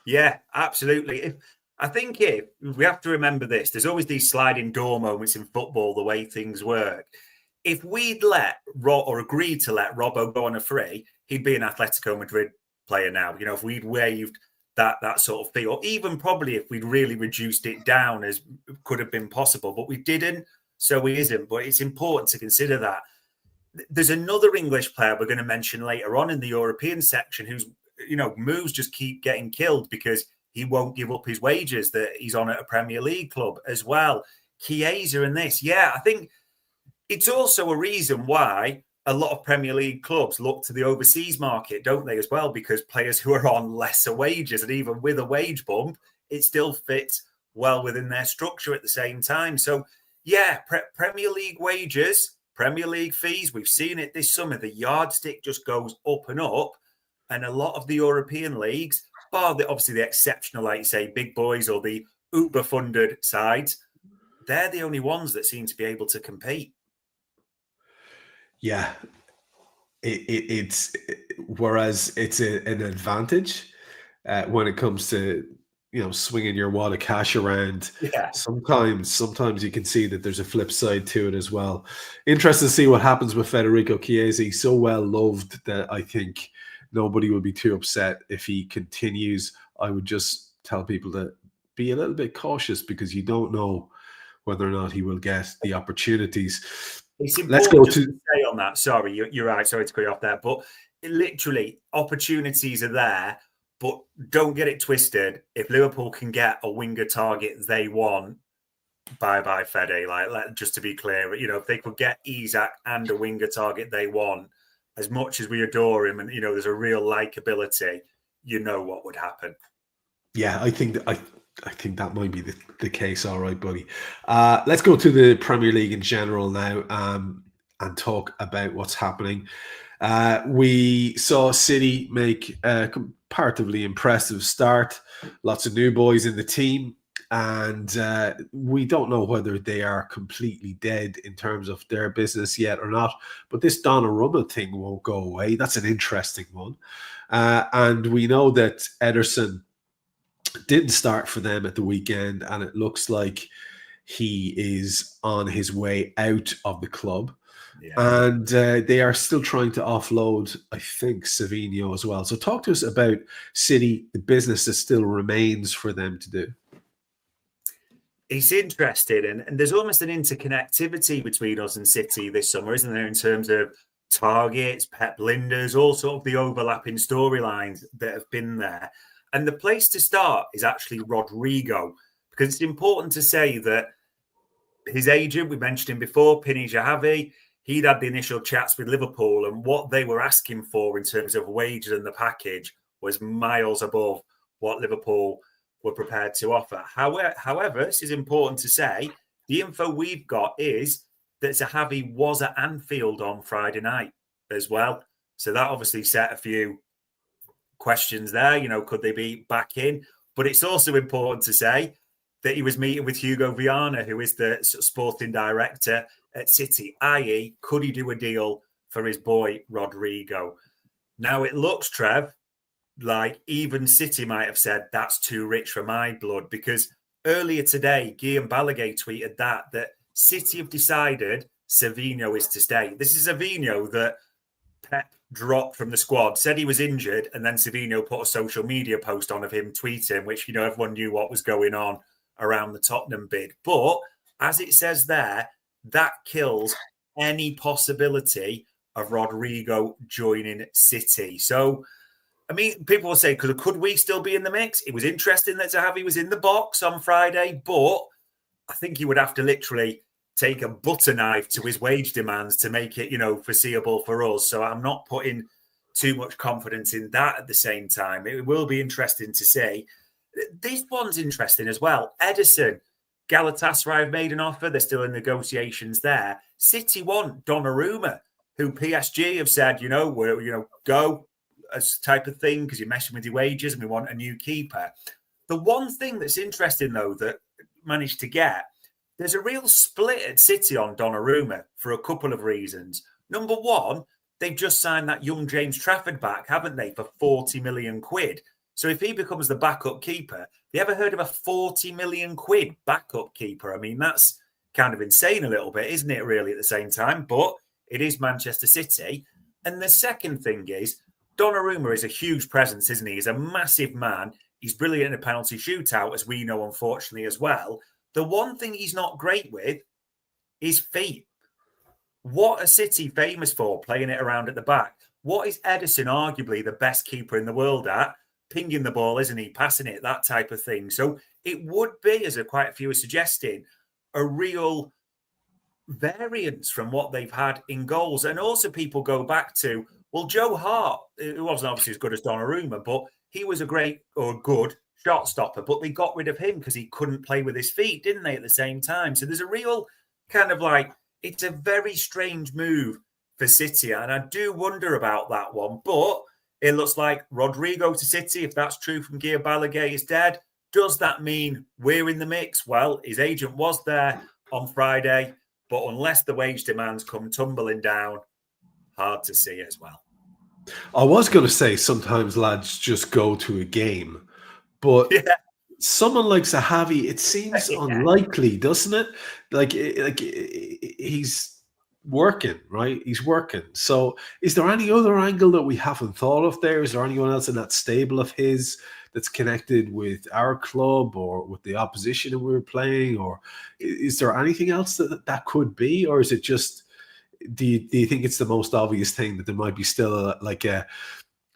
Yeah, absolutely. I think we have to remember this. There's always these sliding door moments in football, the way things work. If we'd agreed to let Robbo go on a free, he'd be an Atletico Madrid player now. If we'd waived that sort of fee, or even probably if we'd really reduced it down as could have been possible, but we didn't, so he isn't. But it's important to consider that. There's another English player we're going to mention later on in the European section who's, moves just keep getting killed because he won't give up his wages that he's on at a Premier League club as well. Chiesa in this. Yeah, I think it's also a reason why a lot of Premier League clubs look to the overseas market, don't they, as well? Because players who are on lesser wages, and even with a wage bump, it still fits well within their structure at the same time. So, yeah, Premier League wages, Premier League fees, we've seen it this summer. The yardstick just goes up and up. And a lot of the European leagues obviously the exceptional, like you say, big boys or the uber-funded sides, they're the only ones that seem to be able to compete. Yeah, whereas it's an advantage when it comes to swinging your wad of cash around. Yeah. Sometimes you can see that there's a flip side to it as well. Interesting to see what happens with Federico Chiesa. He's so well loved that I think nobody will be too upset if he continues. I would just tell people to be a little bit cautious because you don't know whether or not he will get the opportunities. It's important Let's go to say on that. Sorry, you're right. Sorry to cut you off there, but literally opportunities are there. But don't get it twisted. If Liverpool can get a winger target they want, bye Fede. Just to be clear, if they could get Isak and a winger target they want, as much as we adore him, and there's a real likability, what would happen. Yeah, I think that might be the case. All right, buddy. Let's go to the Premier League in general now and talk about what's happening. We saw City make a comparatively impressive start. Lots of new boys in the team. And we don't know whether they are completely dead in terms of their business yet or not. But this Donnarumma thing won't go away. That's an interesting one. And we know that Ederson didn't start for them at the weekend, and it looks like he is on his way out of the club. Yeah. And they are still trying to offload, I think, Savinho as well. So talk to us about City, the business that still remains for them to do. It's interesting, and there's almost an interconnectivity between us and City this summer, isn't there, in terms of targets, Pep Linders, all sort of the overlapping storylines that have been there. And the place to start is actually Rodrigo, because it's important to say that his agent, we mentioned him before, Pini Zahavi, he'd had the initial chats with Liverpool, and what they were asking for in terms of wages and the package was miles above what Liverpool were prepared to offer. However, this is important to say, the info we've got is that Zahavi was at Anfield on Friday night as well. So that obviously set a few questions there. Could they be back in? But it's also important to say that he was meeting with Hugo Viana, who is the sporting director at City, i.e., could he do a deal for his boy Rodrigo? Now it looks, Trev, like even City might have said that's too rich for my blood, because earlier today, Guy and Balaguer tweeted that City have decided Savinho is to stay. This is Savinho that Pep dropped from the squad, said he was injured, and then Savinho put a social media post on of him tweeting, which, everyone knew what was going on around the Tottenham bid. But as it says there, that kills any possibility of Rodrigo joining City. So, I mean, people will say, could we still be in the mix? It was interesting that Zahavi was in the box on Friday, but I think he would have to literally take a butter knife to his wage demands to make it, foreseeable for us. So I'm not putting too much confidence in that at the same time. It will be interesting to see. This one's interesting as well. Ederson, Galatasaray have made an offer. They're still in negotiations there. City want Donnarumma, who PSG have said, we're, go as type of thing because you're messing with your wages and we want a new keeper. The one thing that's interesting, though, that managed to get, there's a real split at City on Donnarumma for a couple of reasons. Number one, they've just signed that young James Trafford back, haven't they, for 40 million quid. So if he becomes the backup keeper, have you ever heard of a 40 million quid backup keeper? I mean, that's kind of insane a little bit, isn't it, really, at the same time? But it is Manchester City. And the second thing is, Donnarumma is a huge presence, isn't he? He's a massive man. He's brilliant in a penalty shootout, as we know, unfortunately, as well. The one thing he's not great with is feet. What are City famous for, playing it around at the back? What is Ederson arguably the best keeper in the world at? Pinging the ball, isn't he? Passing it, that type of thing. So it would be, as quite a few are suggesting, a real variance from what they've had in goals. And also people go back to, well, Joe Hart, who wasn't obviously as good as Donnarumma, but he was a great or good shot stopper, but they got rid of him because he couldn't play with his feet, didn't they, at the same time? So there's a real kind of it's a very strange move for City, and I do wonder about that one. But It looks like Rodrigo to City, if that's true from Gear Balogun, is dead. Does that mean we're in the mix? Well, his agent was there on Friday, but unless the wage demands come tumbling down, hard to see as well. I was going to say sometimes lads just go to a game, but someone like Zahavi, it seems unlikely, doesn't it? Like he's working, right? He's working. So is there any other angle that we haven't thought of there? Is there anyone else in that stable of his that's connected with our club or with the opposition that we're playing? Or is there anything else that could be? Or is it just, do you think it's the most obvious thing that there might be still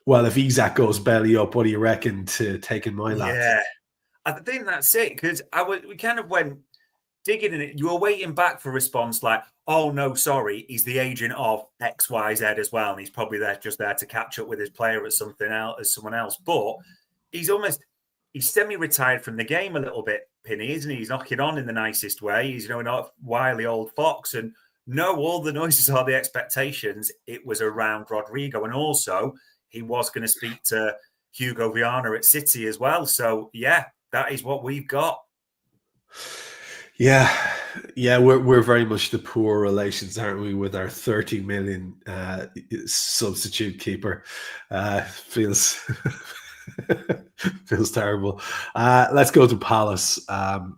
well, if Isak goes belly up, what do you reckon to taking my lads? Yeah, I think that's it, because we kind of went digging in it. You were waiting back for a response like, oh, no, sorry, he's the agent of XYZ as well. And he's probably just there to catch up with his player as someone else. But he's semi-retired from the game a little bit, Pinny, isn't he? He's knocking on in the nicest way. He's, not a wily old fox. And no, all the noises are the expectations. It was around Rodrigo. And also, he was going to speak to Hugo Viana at City as well. So, yeah, that is what we've got. Yeah, we're very much the poor relations, aren't we, with our 30 million substitute keeper. Feels feels terrible. Let's go to Palace. After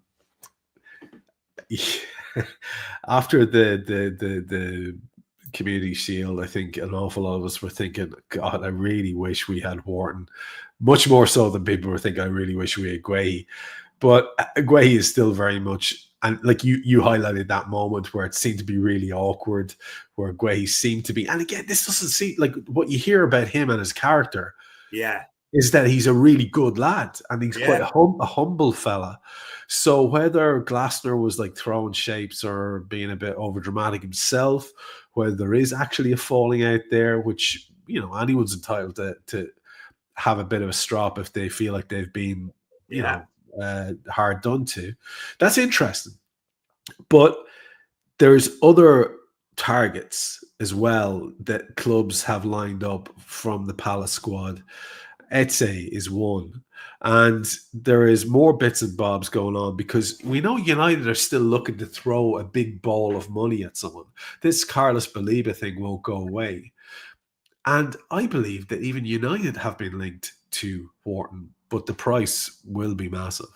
the Community Shield, I think an awful lot of us were thinking, God, I really wish we had Wharton. Much more so than people were thinking, I really wish we had Guéhi. But Guéhi is still very much, and like you highlighted that moment where it seemed to be really awkward, where Guéhi seemed to be, and again, this doesn't seem like what you hear about him and his character. Yeah, is that he's a really good lad and he's quite a humble fella. So whether Glasner was like throwing shapes or being a bit over dramatic himself, whether there is actually a falling out there, which anyone's entitled to have a bit of a strop if they feel like they've been hard done to. That's interesting. But there's other targets as well that clubs have lined up from the Palace squad. Eze is one. And there is more bits and bobs going on because we know United are still looking to throw a big ball of money at someone. This Carlos Baleba thing won't go away. And I believe that even United have been linked to Wharton, but the price will be massive.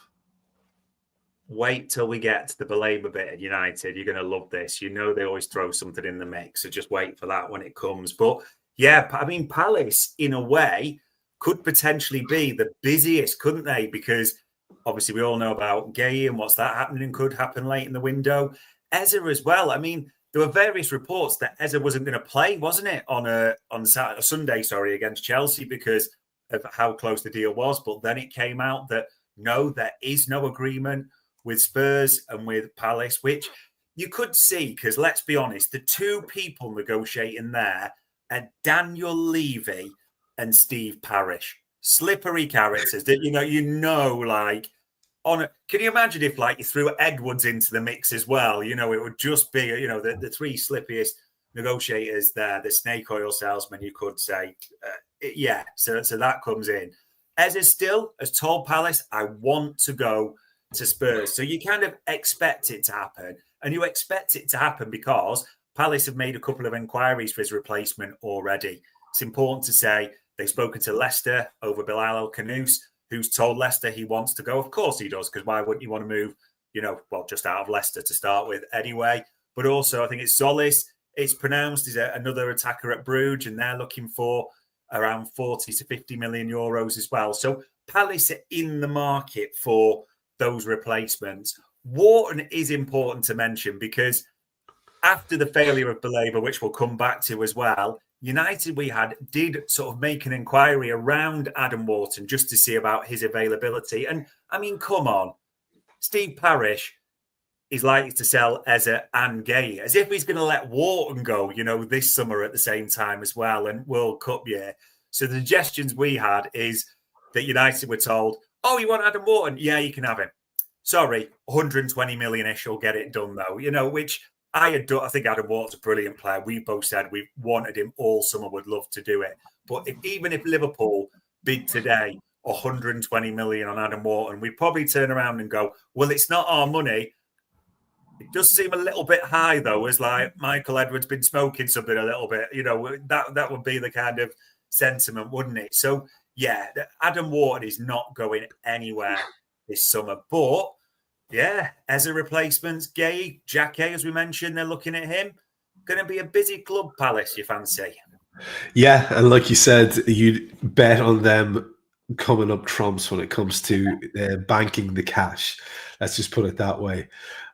Wait till we get to the Baleba bit at United. You're going to love this. They always throw something in the mix, so just wait for that when it comes. But yeah, I mean, Palace, in a way, could potentially be the busiest, couldn't they? Because obviously we all know about Guehi and what's that happening and could happen late in the window. Eze as well. I mean, there were various reports that Eze wasn't going to play, wasn't it, on Sunday, against Chelsea because of how close the deal was. But then it came out that no, there is no agreement with Spurs and with Palace, which you could see because let's be honest, the two people negotiating there are Daniel Levy and Steve Parish, slippery characters that can you imagine if you threw Edwards into the mix as well? It would just be the three slippiest negotiators there, the snake oil salesman, you could say. So that comes in. Eze still has told Palace, I want to go to Spurs. So you kind of expect it to happen, and you expect it to happen because Palace have made a couple of inquiries for his replacement already. It's important to say they've spoken to Leicester over Bilal El-Khanous, who's told Leicester he wants to go. Of course he does, because why wouldn't you want to move, just out of Leicester to start with anyway. But also I think it's Zolis. It's pronounced. He's another attacker at Bruges, and they're looking for around 40 to 50 million euros as well. So Palace are in the market for those replacements. Wharton is important to mention because after the failure of Baleba, which we'll come back to as well, United did sort of make an inquiry around Adam Wharton just to see about his availability. And I mean, come on, Steve Parish is likely to sell Eze and Guehi as if he's going to let Wharton go, this summer at the same time as well and World Cup year. So the suggestions we had is that United were told, oh, you want Adam Wharton? Yeah, you can have him. Sorry, 120 million-ish will get it done though, which I think Adam Wharton's a brilliant player. We both said we wanted him all summer, would love to do it. But even if Liverpool bid today 120 million on Adam Wharton, we'd probably turn around and go, well, it's not our money. It does seem a little bit high, though, as like Michael Edwards been smoking something a little bit. That would be the kind of sentiment, wouldn't it? So, yeah, Adam Wharton is not going anywhere this summer. But, yeah, as a replacement, Guéhi, Jacque, as we mentioned, they're looking at him. Going to be a busy club, Palace, you fancy? Yeah, and like you said, you'd bet on them coming up trumps when it comes to banking the cash. Let's just put it that way.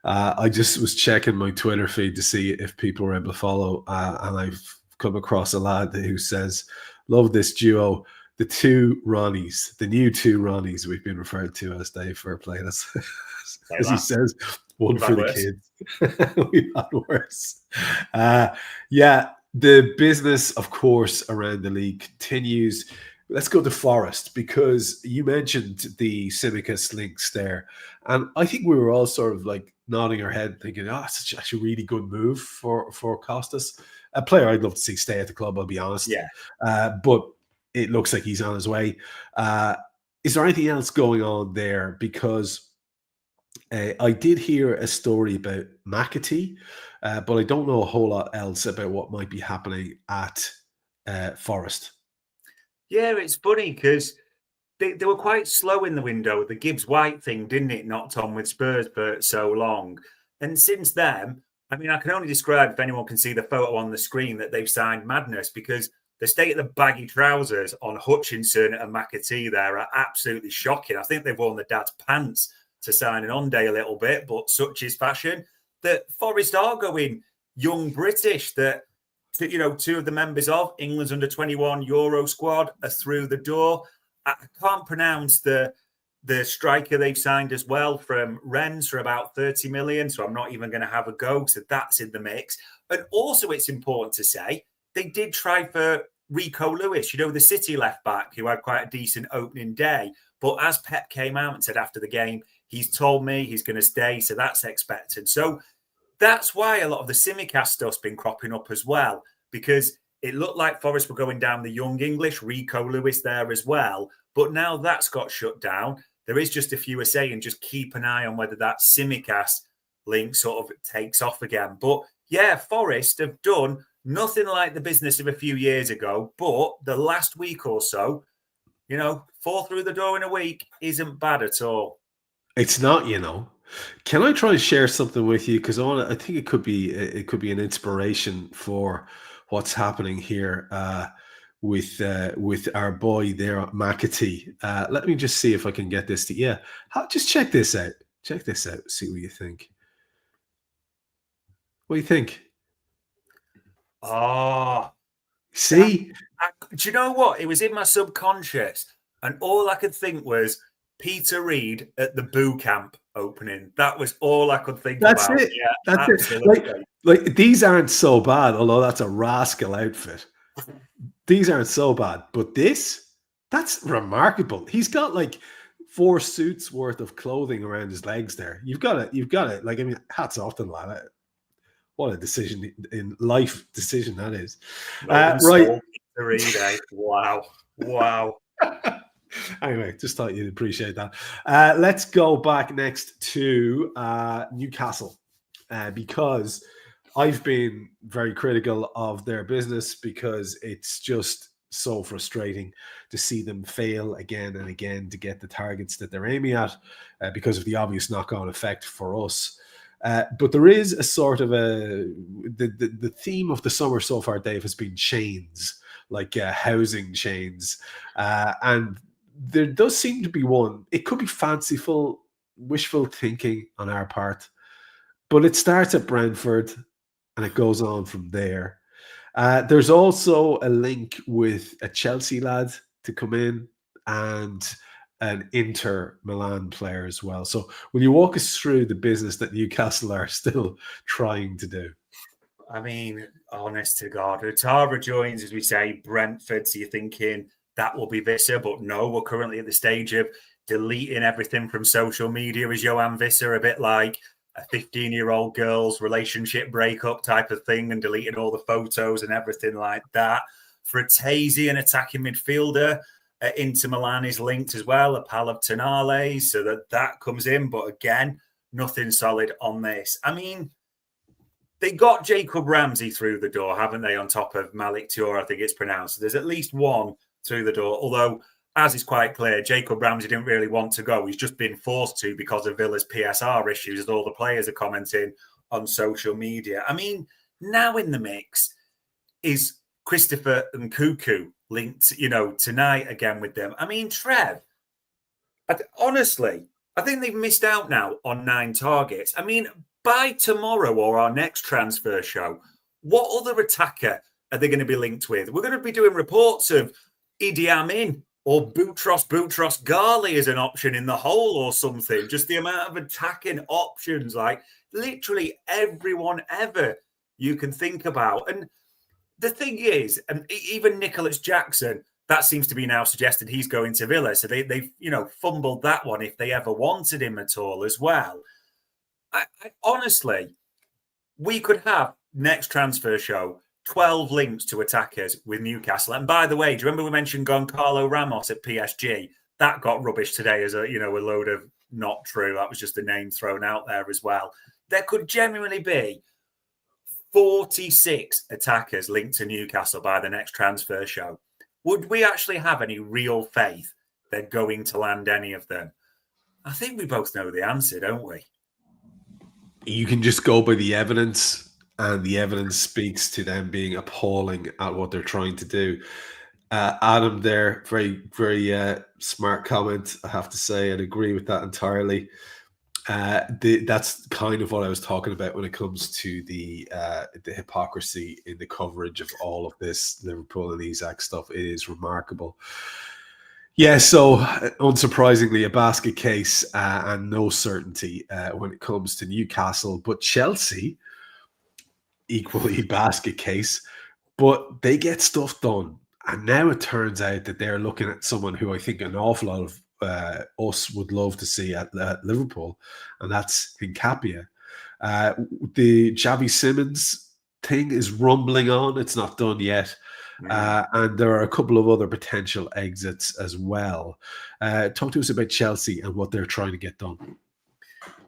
I just was checking my Twitter feed to see if people were able to follow, and I've come across a lad who says, love this duo, the two Ronnies, the new two Ronnies we've been referred to as Dave Fairplay. That's as he says, one for the kids. We've had worse. Yeah, the business, of course, around the league continues. Let's go to Forest, because you mentioned the Tsimikas links there. And I think we were all sort of like nodding our head thinking, it's actually a really good move for Costas. A player I'd love to see stay at the club, I'll be honest. Yeah. But it looks like he's on his way. Is there anything else going on there? Because I did hear a story about McAtee, but I don't know a whole lot else about what might be happening at Forest. Yeah, it's funny because they were quite slow in the window. The Gibbs-White thing, didn't it, knocked on with Spurs for so long. And since then, I mean, I can only describe, if anyone can see the photo on the screen, that they've signed madness, because the state of the baggy trousers on Hutchinson and McAtee there are absolutely shocking. I think they've worn the dad's pants to sign an on-day a little bit, but such is fashion. That Forest are going young British, that two of the members of England's under-21 Euro squad are through the door. I can't pronounce the striker they've signed as well from Rennes for about 30 million, so I'm not even going to have a go. So that's in the mix. And also, it's important to say, they did try for Rico Lewis, the City left-back, who had quite a decent opening day. But as Pep came out and said after the game, he's told me he's going to stay, so that's expected. So that's why a lot of the Tsimikas stuff's been cropping up as well, because it looked like Forest were going down the young English, Rico Lewis there as well. But now that's got shut down. There is just a few are saying just keep an eye on whether that Tsimikas link sort of takes off again. But yeah, Forest have done nothing like the business of a few years ago. But the last week or so, 4 through the door in a week isn't bad at all. It's not, Can I try and share something with you? Because I think it could be an inspiration for what's happening here with our boy there, McAtee. Let me just see if I can get this to just check this out. Check this out. See what you think. What do you think? Oh, see? Do you know what? It was in my subconscious, and all I could think was Peter Reid at the Boo Camp opening. That was all I could think about. That's it. Yeah, that's absolutely. It. Like these aren't so bad, although that's a rascal outfit. These aren't so bad, but that's remarkable. He's got like 4 suits worth of clothing around his legs there. You've got it. Like, I mean, hats off to the lad. What a decision in life decision that is. Right. Wow. Anyway, just thought you'd appreciate that. Let's go back next to Newcastle, because I've been very critical of their business, because it's just so frustrating to see them fail again and again to get the targets that they're aiming at, because of the obvious knock-on effect for us. But there is a sort of the theme of the summer so far, Dave, has been chains, like housing chains. And there does seem to be one. It could be fanciful, wishful thinking on our part, but it starts at Brentford and it goes on from there. There's also a link with a Chelsea lad to come in and an Inter Milan player as well. So will you walk us through the business that Newcastle are still trying to do? I mean, honest to God, Otara joins, as we say, Brentford. So you're thinking that will be Visser, but no, we're currently at the stage of deleting everything from social media as Johan Visser, a bit like a 15-year-old girl's relationship breakup type of thing, and deleting all the photos and everything like that. Fratesi, an attacking midfielder, Inter Milan is linked as well, a pal of Tonale, so that comes in. But again, nothing solid on this. I mean, they got Jacob Ramsey through the door, haven't they, on top of Malik Toure, I think it's pronounced. There's at least one through the door, although, as is quite clear, Jacob Ramsey didn't really want to go. He's just been forced to because of Villa's PSR issues, as all the players are commenting on social media. I mean, now in the mix is Christopher and Nkunku linked, tonight again with them. I mean, Trev, honestly, I think they've missed out now on 9 targets. I mean, by tomorrow or our next transfer show, what other attacker are they going to be linked with? We're going to be doing reports of Idi Amin or Boutros Ghali as an option in the hole or something. Just the amount of attacking options, like literally everyone ever you can think about. And the thing is, and even Nicholas Jackson, that seems to be now suggested he's going to Villa. So they've fumbled that one if they ever wanted him at all as well. I honestly, we could have next transfer show 12 links to attackers with Newcastle. And by the way, do you remember we mentioned Goncalo Ramos at PSG? That got rubbish today as a load of not true. That was just a name thrown out there as well. There could genuinely be 46 attackers linked to Newcastle by the next transfer show. Would we actually have any real faith they're going to land any of them? I think we both know the answer, don't we? You can just go by the evidence, and the evidence speaks to them being appalling at what they're trying to do. Adam there, very, very smart comment, I have to say, and agree with that entirely. That's kind of what I was talking about when it comes to the hypocrisy in the coverage of all of this Liverpool and Isak stuff. It is remarkable. Yeah, so unsurprisingly, a basket case and no certainty when it comes to Newcastle, but Chelsea, equally basket case, but they get stuff done. And now it turns out that they're looking at someone who I think an awful lot of us would love to see at Liverpool, and that's Nkapia. The Xavi Simons thing is rumbling on. It's not done yet. And there are a couple of other potential exits as well. Talk to us about Chelsea and what they're trying to get done.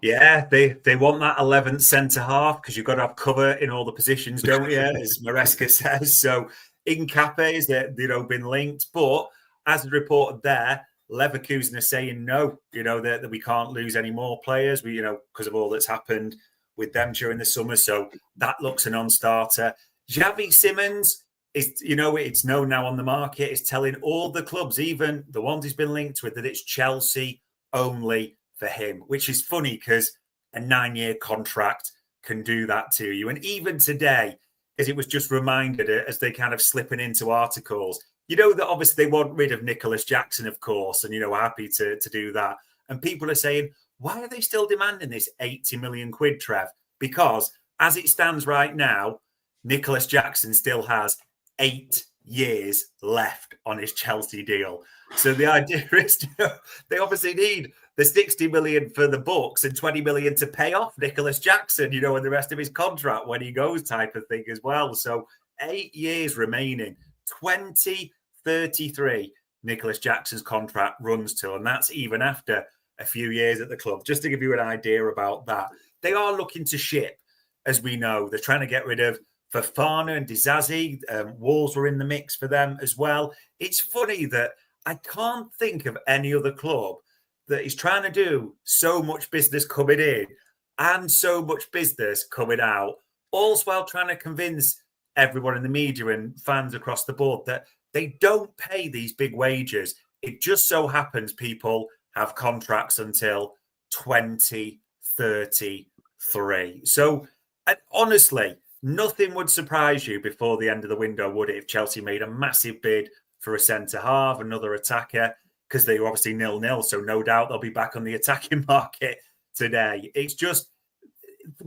Yeah, they want that 11th centre-half because you've got to have cover in all the positions, don't you, as Maresca says. So Nkapia is been linked. But as reported there, Leverkusen are saying no, that we can't lose any more players, because of all that's happened with them during the summer. So that looks a non-starter. Xavi Simons is, it's known now on the market. It's telling all the clubs, even the ones he's been linked with, that it's Chelsea only for him, which is funny because a 9-year contract can do that to you. And even today, as it was just reminded as they kind of slipping into articles, that obviously they want rid of Nicholas Jackson, of course, and, happy to do that. And people are saying, why are they still demanding this 80 million quid, Trev? Because as it stands right now, Nicholas Jackson still has 8 years left on his Chelsea deal. So the idea is, they obviously need the 60 million for the books and 20 million to pay off Nicholas Jackson, and the rest of his contract when he goes type of thing as well. So 8 years remaining, 2033, Nicholas Jackson's contract runs to, and that's even after a few years at the club. Just to give you an idea about that. They are looking to ship, as we know. They're trying to get rid of Fofana and Dizazi. Wolves were in the mix for them as well. It's funny that I can't think of any other club that is trying to do so much business coming in and so much business coming out, all's while trying to convince everyone in the media and fans across the board that they don't pay these big wages. It just so happens people have contracts until 2033. So, and honestly, nothing would surprise you before the end of the window, would it, if Chelsea made a massive bid for a centre-half, another attacker, because they were obviously 0-0, so no doubt they'll be back on the attacking market today. It's just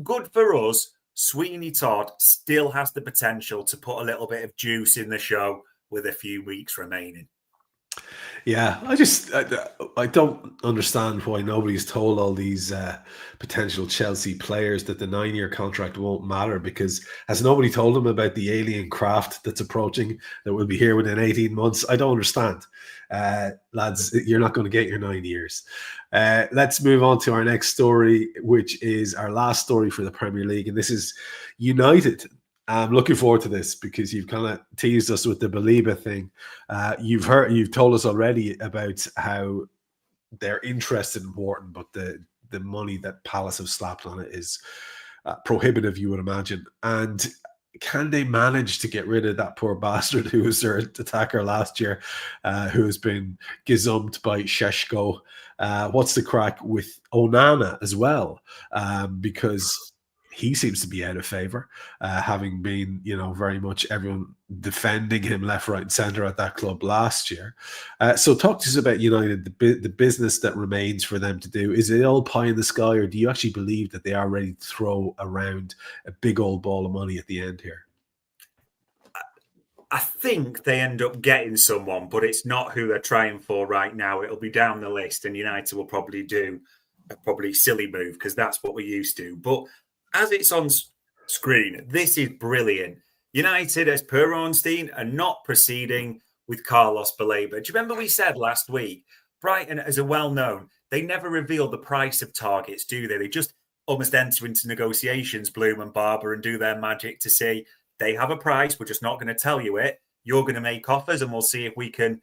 good for us. Sweeney Todd still has the potential to put a little bit of juice in the show with a few weeks remaining. Yeah, I don't understand why nobody's told all these potential Chelsea players that the 9-year contract won't matter, because has nobody told them about the alien craft that's approaching that will be here within 18 months? I don't understand. Lads, you're not going to get your 9 years. Let's move on to our next story, which is our last story for the Premier League. And this is United. I'm looking forward to this because you've kind of teased us with the Baliba thing. You've told us already about how they're interested in Wharton, but the money that Palace have slapped on it is prohibitive, you would imagine. And can they manage to get rid of that poor bastard who was their attacker last year, who has been gazumped by Sheshko? What's the crack with Onana as well? Because he seems to be out of favour, having been, very much everyone defending him left, right, and centre at that club last year. So talk to us about United, the business that remains for them to do. Is it all pie in the sky, or do you actually believe that they are ready to throw around a big old ball of money at the end here? I think they end up getting someone, but it's not who they're trying for right now. It'll be down the list, and United will probably do a silly move because that's what we're used to. But as it's on screen, this is brilliant. United, as per Ornstein, are not proceeding with Carlos Baleba. Do you remember we said last week, Brighton, as a well-known, they never reveal the price of targets, do they? They just almost enter into negotiations, Bloom and Barber, and do their magic to say, they have a price, we're just not going to tell you it. You're going to make offers, and we'll see if we can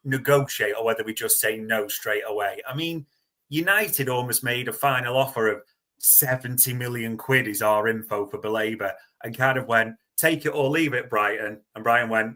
negotiate or whether we just say no straight away. I mean, United almost made a final offer of 70 million quid is our info for Baleba, and kind of went, take it or leave it, Brighton. And Brian went,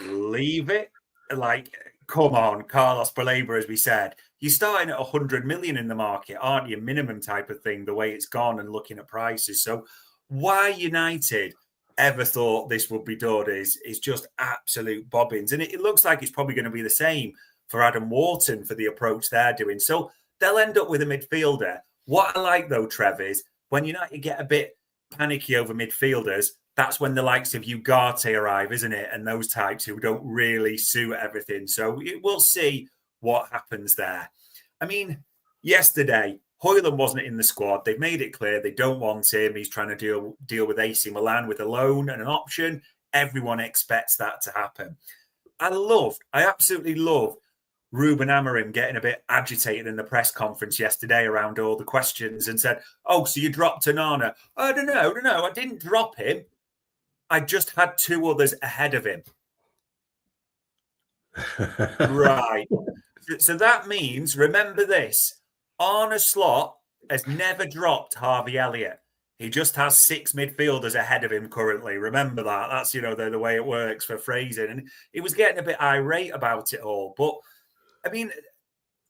leave it? Like, come on, Carlos Baleba, as we said. You're starting at 100 million in the market, aren't you? Minimum type of thing, the way it's gone and looking at prices. So why United ever thought this would be done is just absolute bobbins. And it looks like it's probably going to be the same for Adam Wharton for the approach they're doing. So they'll end up with a midfielder. What I like, though, Trev, is when United get a bit panicky over midfielders, that's when the likes of Ugarte arrive, isn't it? And those types who don't really suit everything. So we'll see what happens there. I mean, yesterday, Højlund wasn't in the squad. They've made it clear they don't want him. He's trying to deal with AC Milan with a loan and an option. Everyone expects that to happen. I absolutely love Ruben Amorim getting a bit agitated in the press conference yesterday around all the questions and said, oh, so you dropped Onana? I don't know. I didn't drop him. I just had two others ahead of him. Right. So that means, remember this, Arne Slot has never dropped Harvey Elliott. He just has 6 midfielders ahead of him currently. Remember that. That's, the way it works for phrasing. And he was getting a bit irate about it all. But, I mean,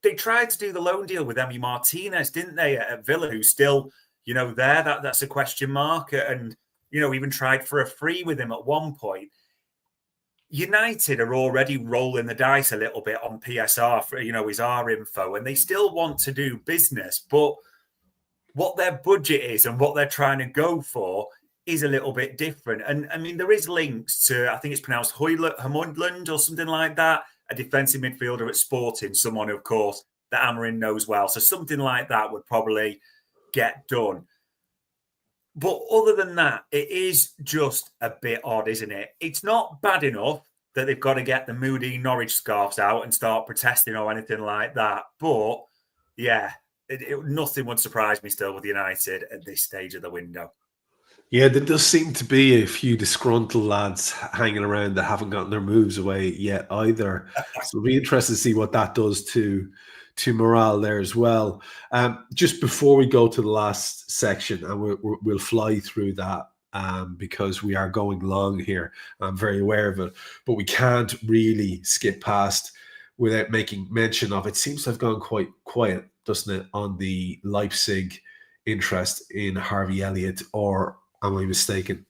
they tried to do the loan deal with Emi Martinez, didn't they, at Villa, who's still, there. That's a question mark. And, even tried for a free with him at one point. United are already rolling the dice a little bit on PSR for, is our info, and they still want to do business. But what their budget is and what they're trying to go for is a little bit different. And I mean, there is links to, I think it's pronounced Højlund or something like that, a defensive midfielder at Sporting, someone, of course, that Amorim knows well. So something like that would probably get done. But other than that, it is just a bit odd, isn't it? It's not bad enough that they've got to get the moody Norwich scarves out and start protesting or anything like that. But, yeah, nothing would surprise me still with United at this stage of the window. Yeah, there does seem to be a few disgruntled lads hanging around that haven't gotten their moves away yet either. So it'll be interesting to see what that does to morale there as well. Just before we go to the last section, and we'll fly through that because we are going long here. I'm very aware of it, but we can't really skip past without making mention of it. Seems to have gone quite quiet, doesn't it, on the Leipzig interest in Harvey Elliott, or am I mistaken?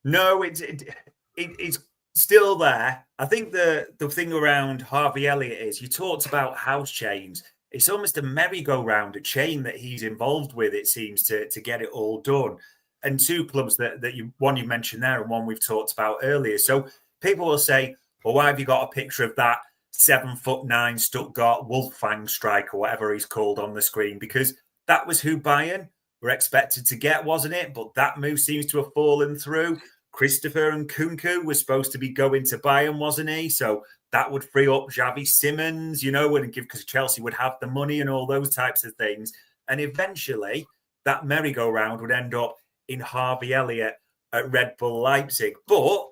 No, it's still there. I think the thing around Harvey Elliott is you talked about house chains. It's almost a merry-go-round, a chain that he's involved with, it seems, to get it all done. And 2 clubs that you mentioned there and one we've talked about earlier. So people will say, Or why have you got a picture of that 7'9" Stuttgart Wolfgang striker, whatever he's called, on the screen? Because that was who Bayern were expected to get, wasn't it? But that move seems to have fallen through. Christopher and Nkunku was supposed to be going to Bayern, wasn't he? So that would free up Xavi Simons, and give, because Chelsea would have the money and all those types of things. And eventually that merry-go-round would end up in Harvey Elliott at Red Bull Leipzig. But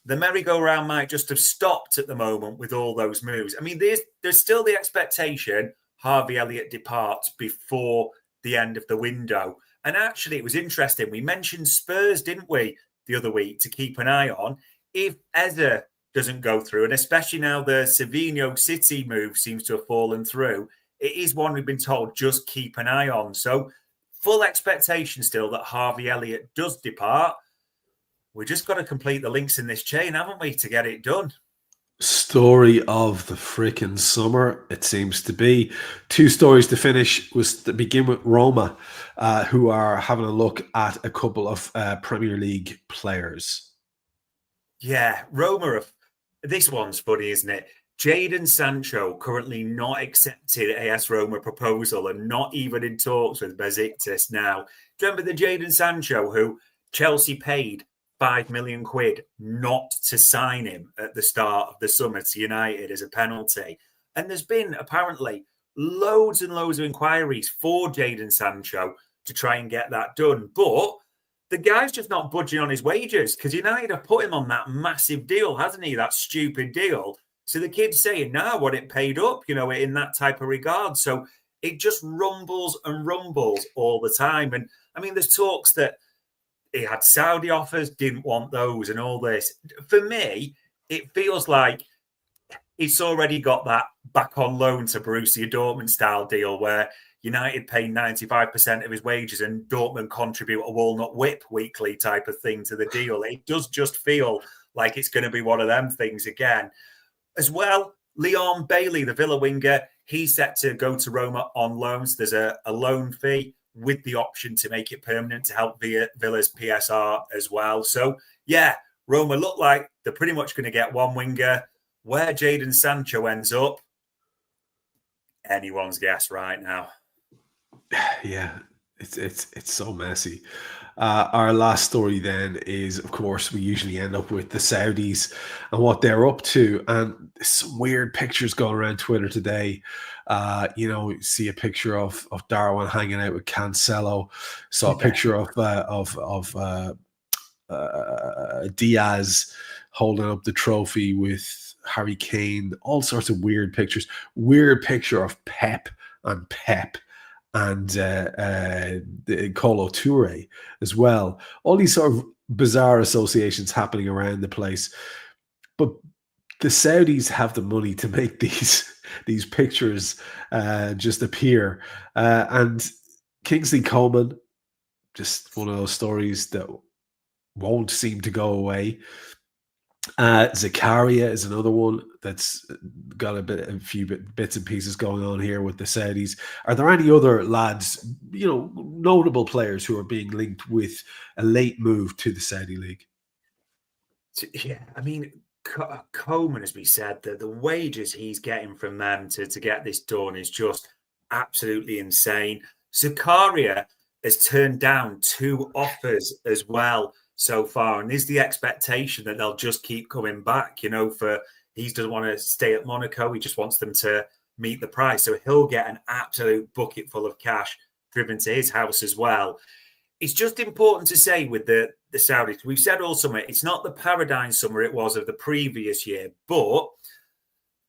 the merry-go-round might just have stopped at the moment with all those moves. I mean, there's still the expectation Harvey Elliott departs before the end of the window. And actually, it was interesting. We mentioned Spurs, didn't we, the other week, to keep an eye on. If Eze doesn't go through, and especially now the Savinho City move seems to have fallen through, it is one we've been told just keep an eye on. So full expectation still that Harvey Elliott does depart. We just got to complete the links in this chain, haven't we, to get it done? Story of the freaking summer, it seems to be. 2 stories to finish was to begin with Roma, who are having a look at a couple of Premier League players. Yeah, Roma, this one's funny, isn't it? Jadon Sancho currently not accepted AS Roma proposal and not even in talks with Besiktas now. Do you remember the Jadon Sancho who Chelsea paid £5 million not to sign him at the start of the summer to United as a penalty? And there's been apparently loads and loads of inquiries for Jadon Sancho to try and get that done. But the guy's just not budging on his wages because United have put him on that massive deal, hasn't he? That stupid deal. So the kid's saying, no, I want it paid up, in that type of regard. So it just rumbles and rumbles all the time. And I mean, there's talks that he had Saudi offers, didn't want those and all this. For me, it feels like he's already got that back on loan to Borussia Dortmund style deal where United pay 95% of his wages and Dortmund contribute a walnut whip weekly type of thing to the deal. It does just feel like it's going to be one of them things again. As well, Leon Bailey, the Villa winger, he's set to go to Roma on loans. There's a loan fee with the option to make it permanent to help Villa's PSR as well. So, yeah, Roma look like they're pretty much going to get one winger. Where Jadon Sancho ends up, anyone's guess right now. Yeah, it's so messy. Our last story then is, of course, we usually end up with the Saudis and what they're up to. And some weird pictures going around Twitter today. You see a picture of Darwin hanging out with Cancelo. Saw a picture of Diaz holding up the trophy with Harry Kane. All sorts of weird pictures. Weird picture of Pep and Kolo Toure as well. All these sort of bizarre associations happening around the place. But the Saudis have the money to make these pictures just appear. And Kingsley Coman, just one of those stories that won't seem to go away. Zakaria is another one that's got a few bits and pieces going on here with the Saudis. Are there any other lads, notable players who are being linked with a late move to the Saudi league? Yeah, I mean, Coleman, as we said, the wages he's getting from them to get this done is just absolutely insane. Zakaria has turned down 2 offers as well so far, and is the expectation that they'll just keep coming back, he doesn't want to stay at Monaco, he just wants them to meet the price, so he'll get an absolute bucket full of cash driven to his house as well. It's just important to say with the Saudis, we've said all summer, it's not the paradigm summer it was of the previous year, but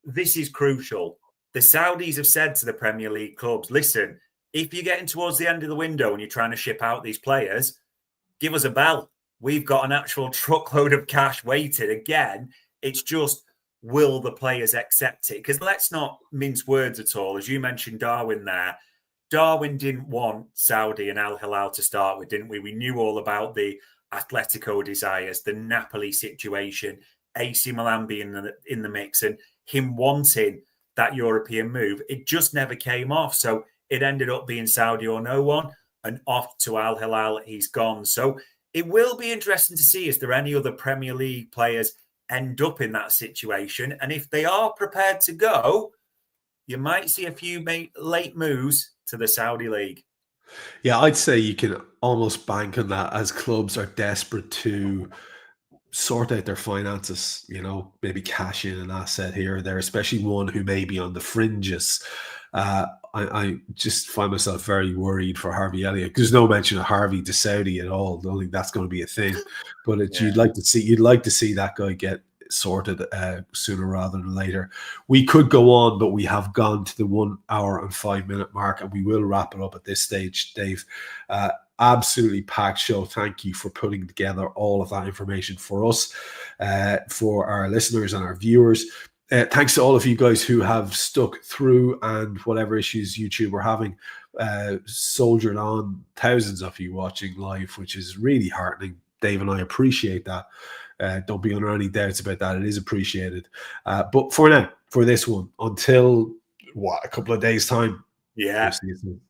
this is crucial. The Saudis have said to the Premier League clubs, listen, if you're getting towards the end of the window and you're trying to ship out these players, give us a bell. We've got an actual truckload of cash waiting. Again, it's just, will the players accept it? Because let's not mince words at all. As you mentioned Darwin there, Darwin didn't want Saudi and Al Hilal to start with, didn't we? We knew all about the Atletico desires, the Napoli situation, AC Milan being in the mix, and him wanting that European move. It just never came off. So it ended up being Saudi or no one, and off to Al Hilal he's gone. So it will be interesting to see, is there any other Premier League players end up in that situation. And if they are prepared to go, you might see a few late moves to the Saudi League. Yeah, I'd say you can almost bank on that as clubs are desperate to sort out their finances, maybe cash in an asset here or there, especially one who may be on the fringes. I just find myself very worried for Harvey Elliott. There's no mention of Harvey to Saudi at all. I don't think that's going to be a thing. But you'd like to see that guy get sorted sooner rather than later. We could go on, but we have gone to the 1 hour and 5 minute mark, and we will wrap it up at this stage, Dave. Absolutely packed show. Thank you for putting together all of that information for us, for our listeners and our viewers. Thanks to all of you guys who have stuck through and whatever issues YouTube were having, soldiered on. Thousands of you watching live, which is really heartening. Dave and I appreciate that. Don't be under any doubts about that. It is appreciated. But for now, for this one, until a couple of days' time. Yeah. We'll see you soon.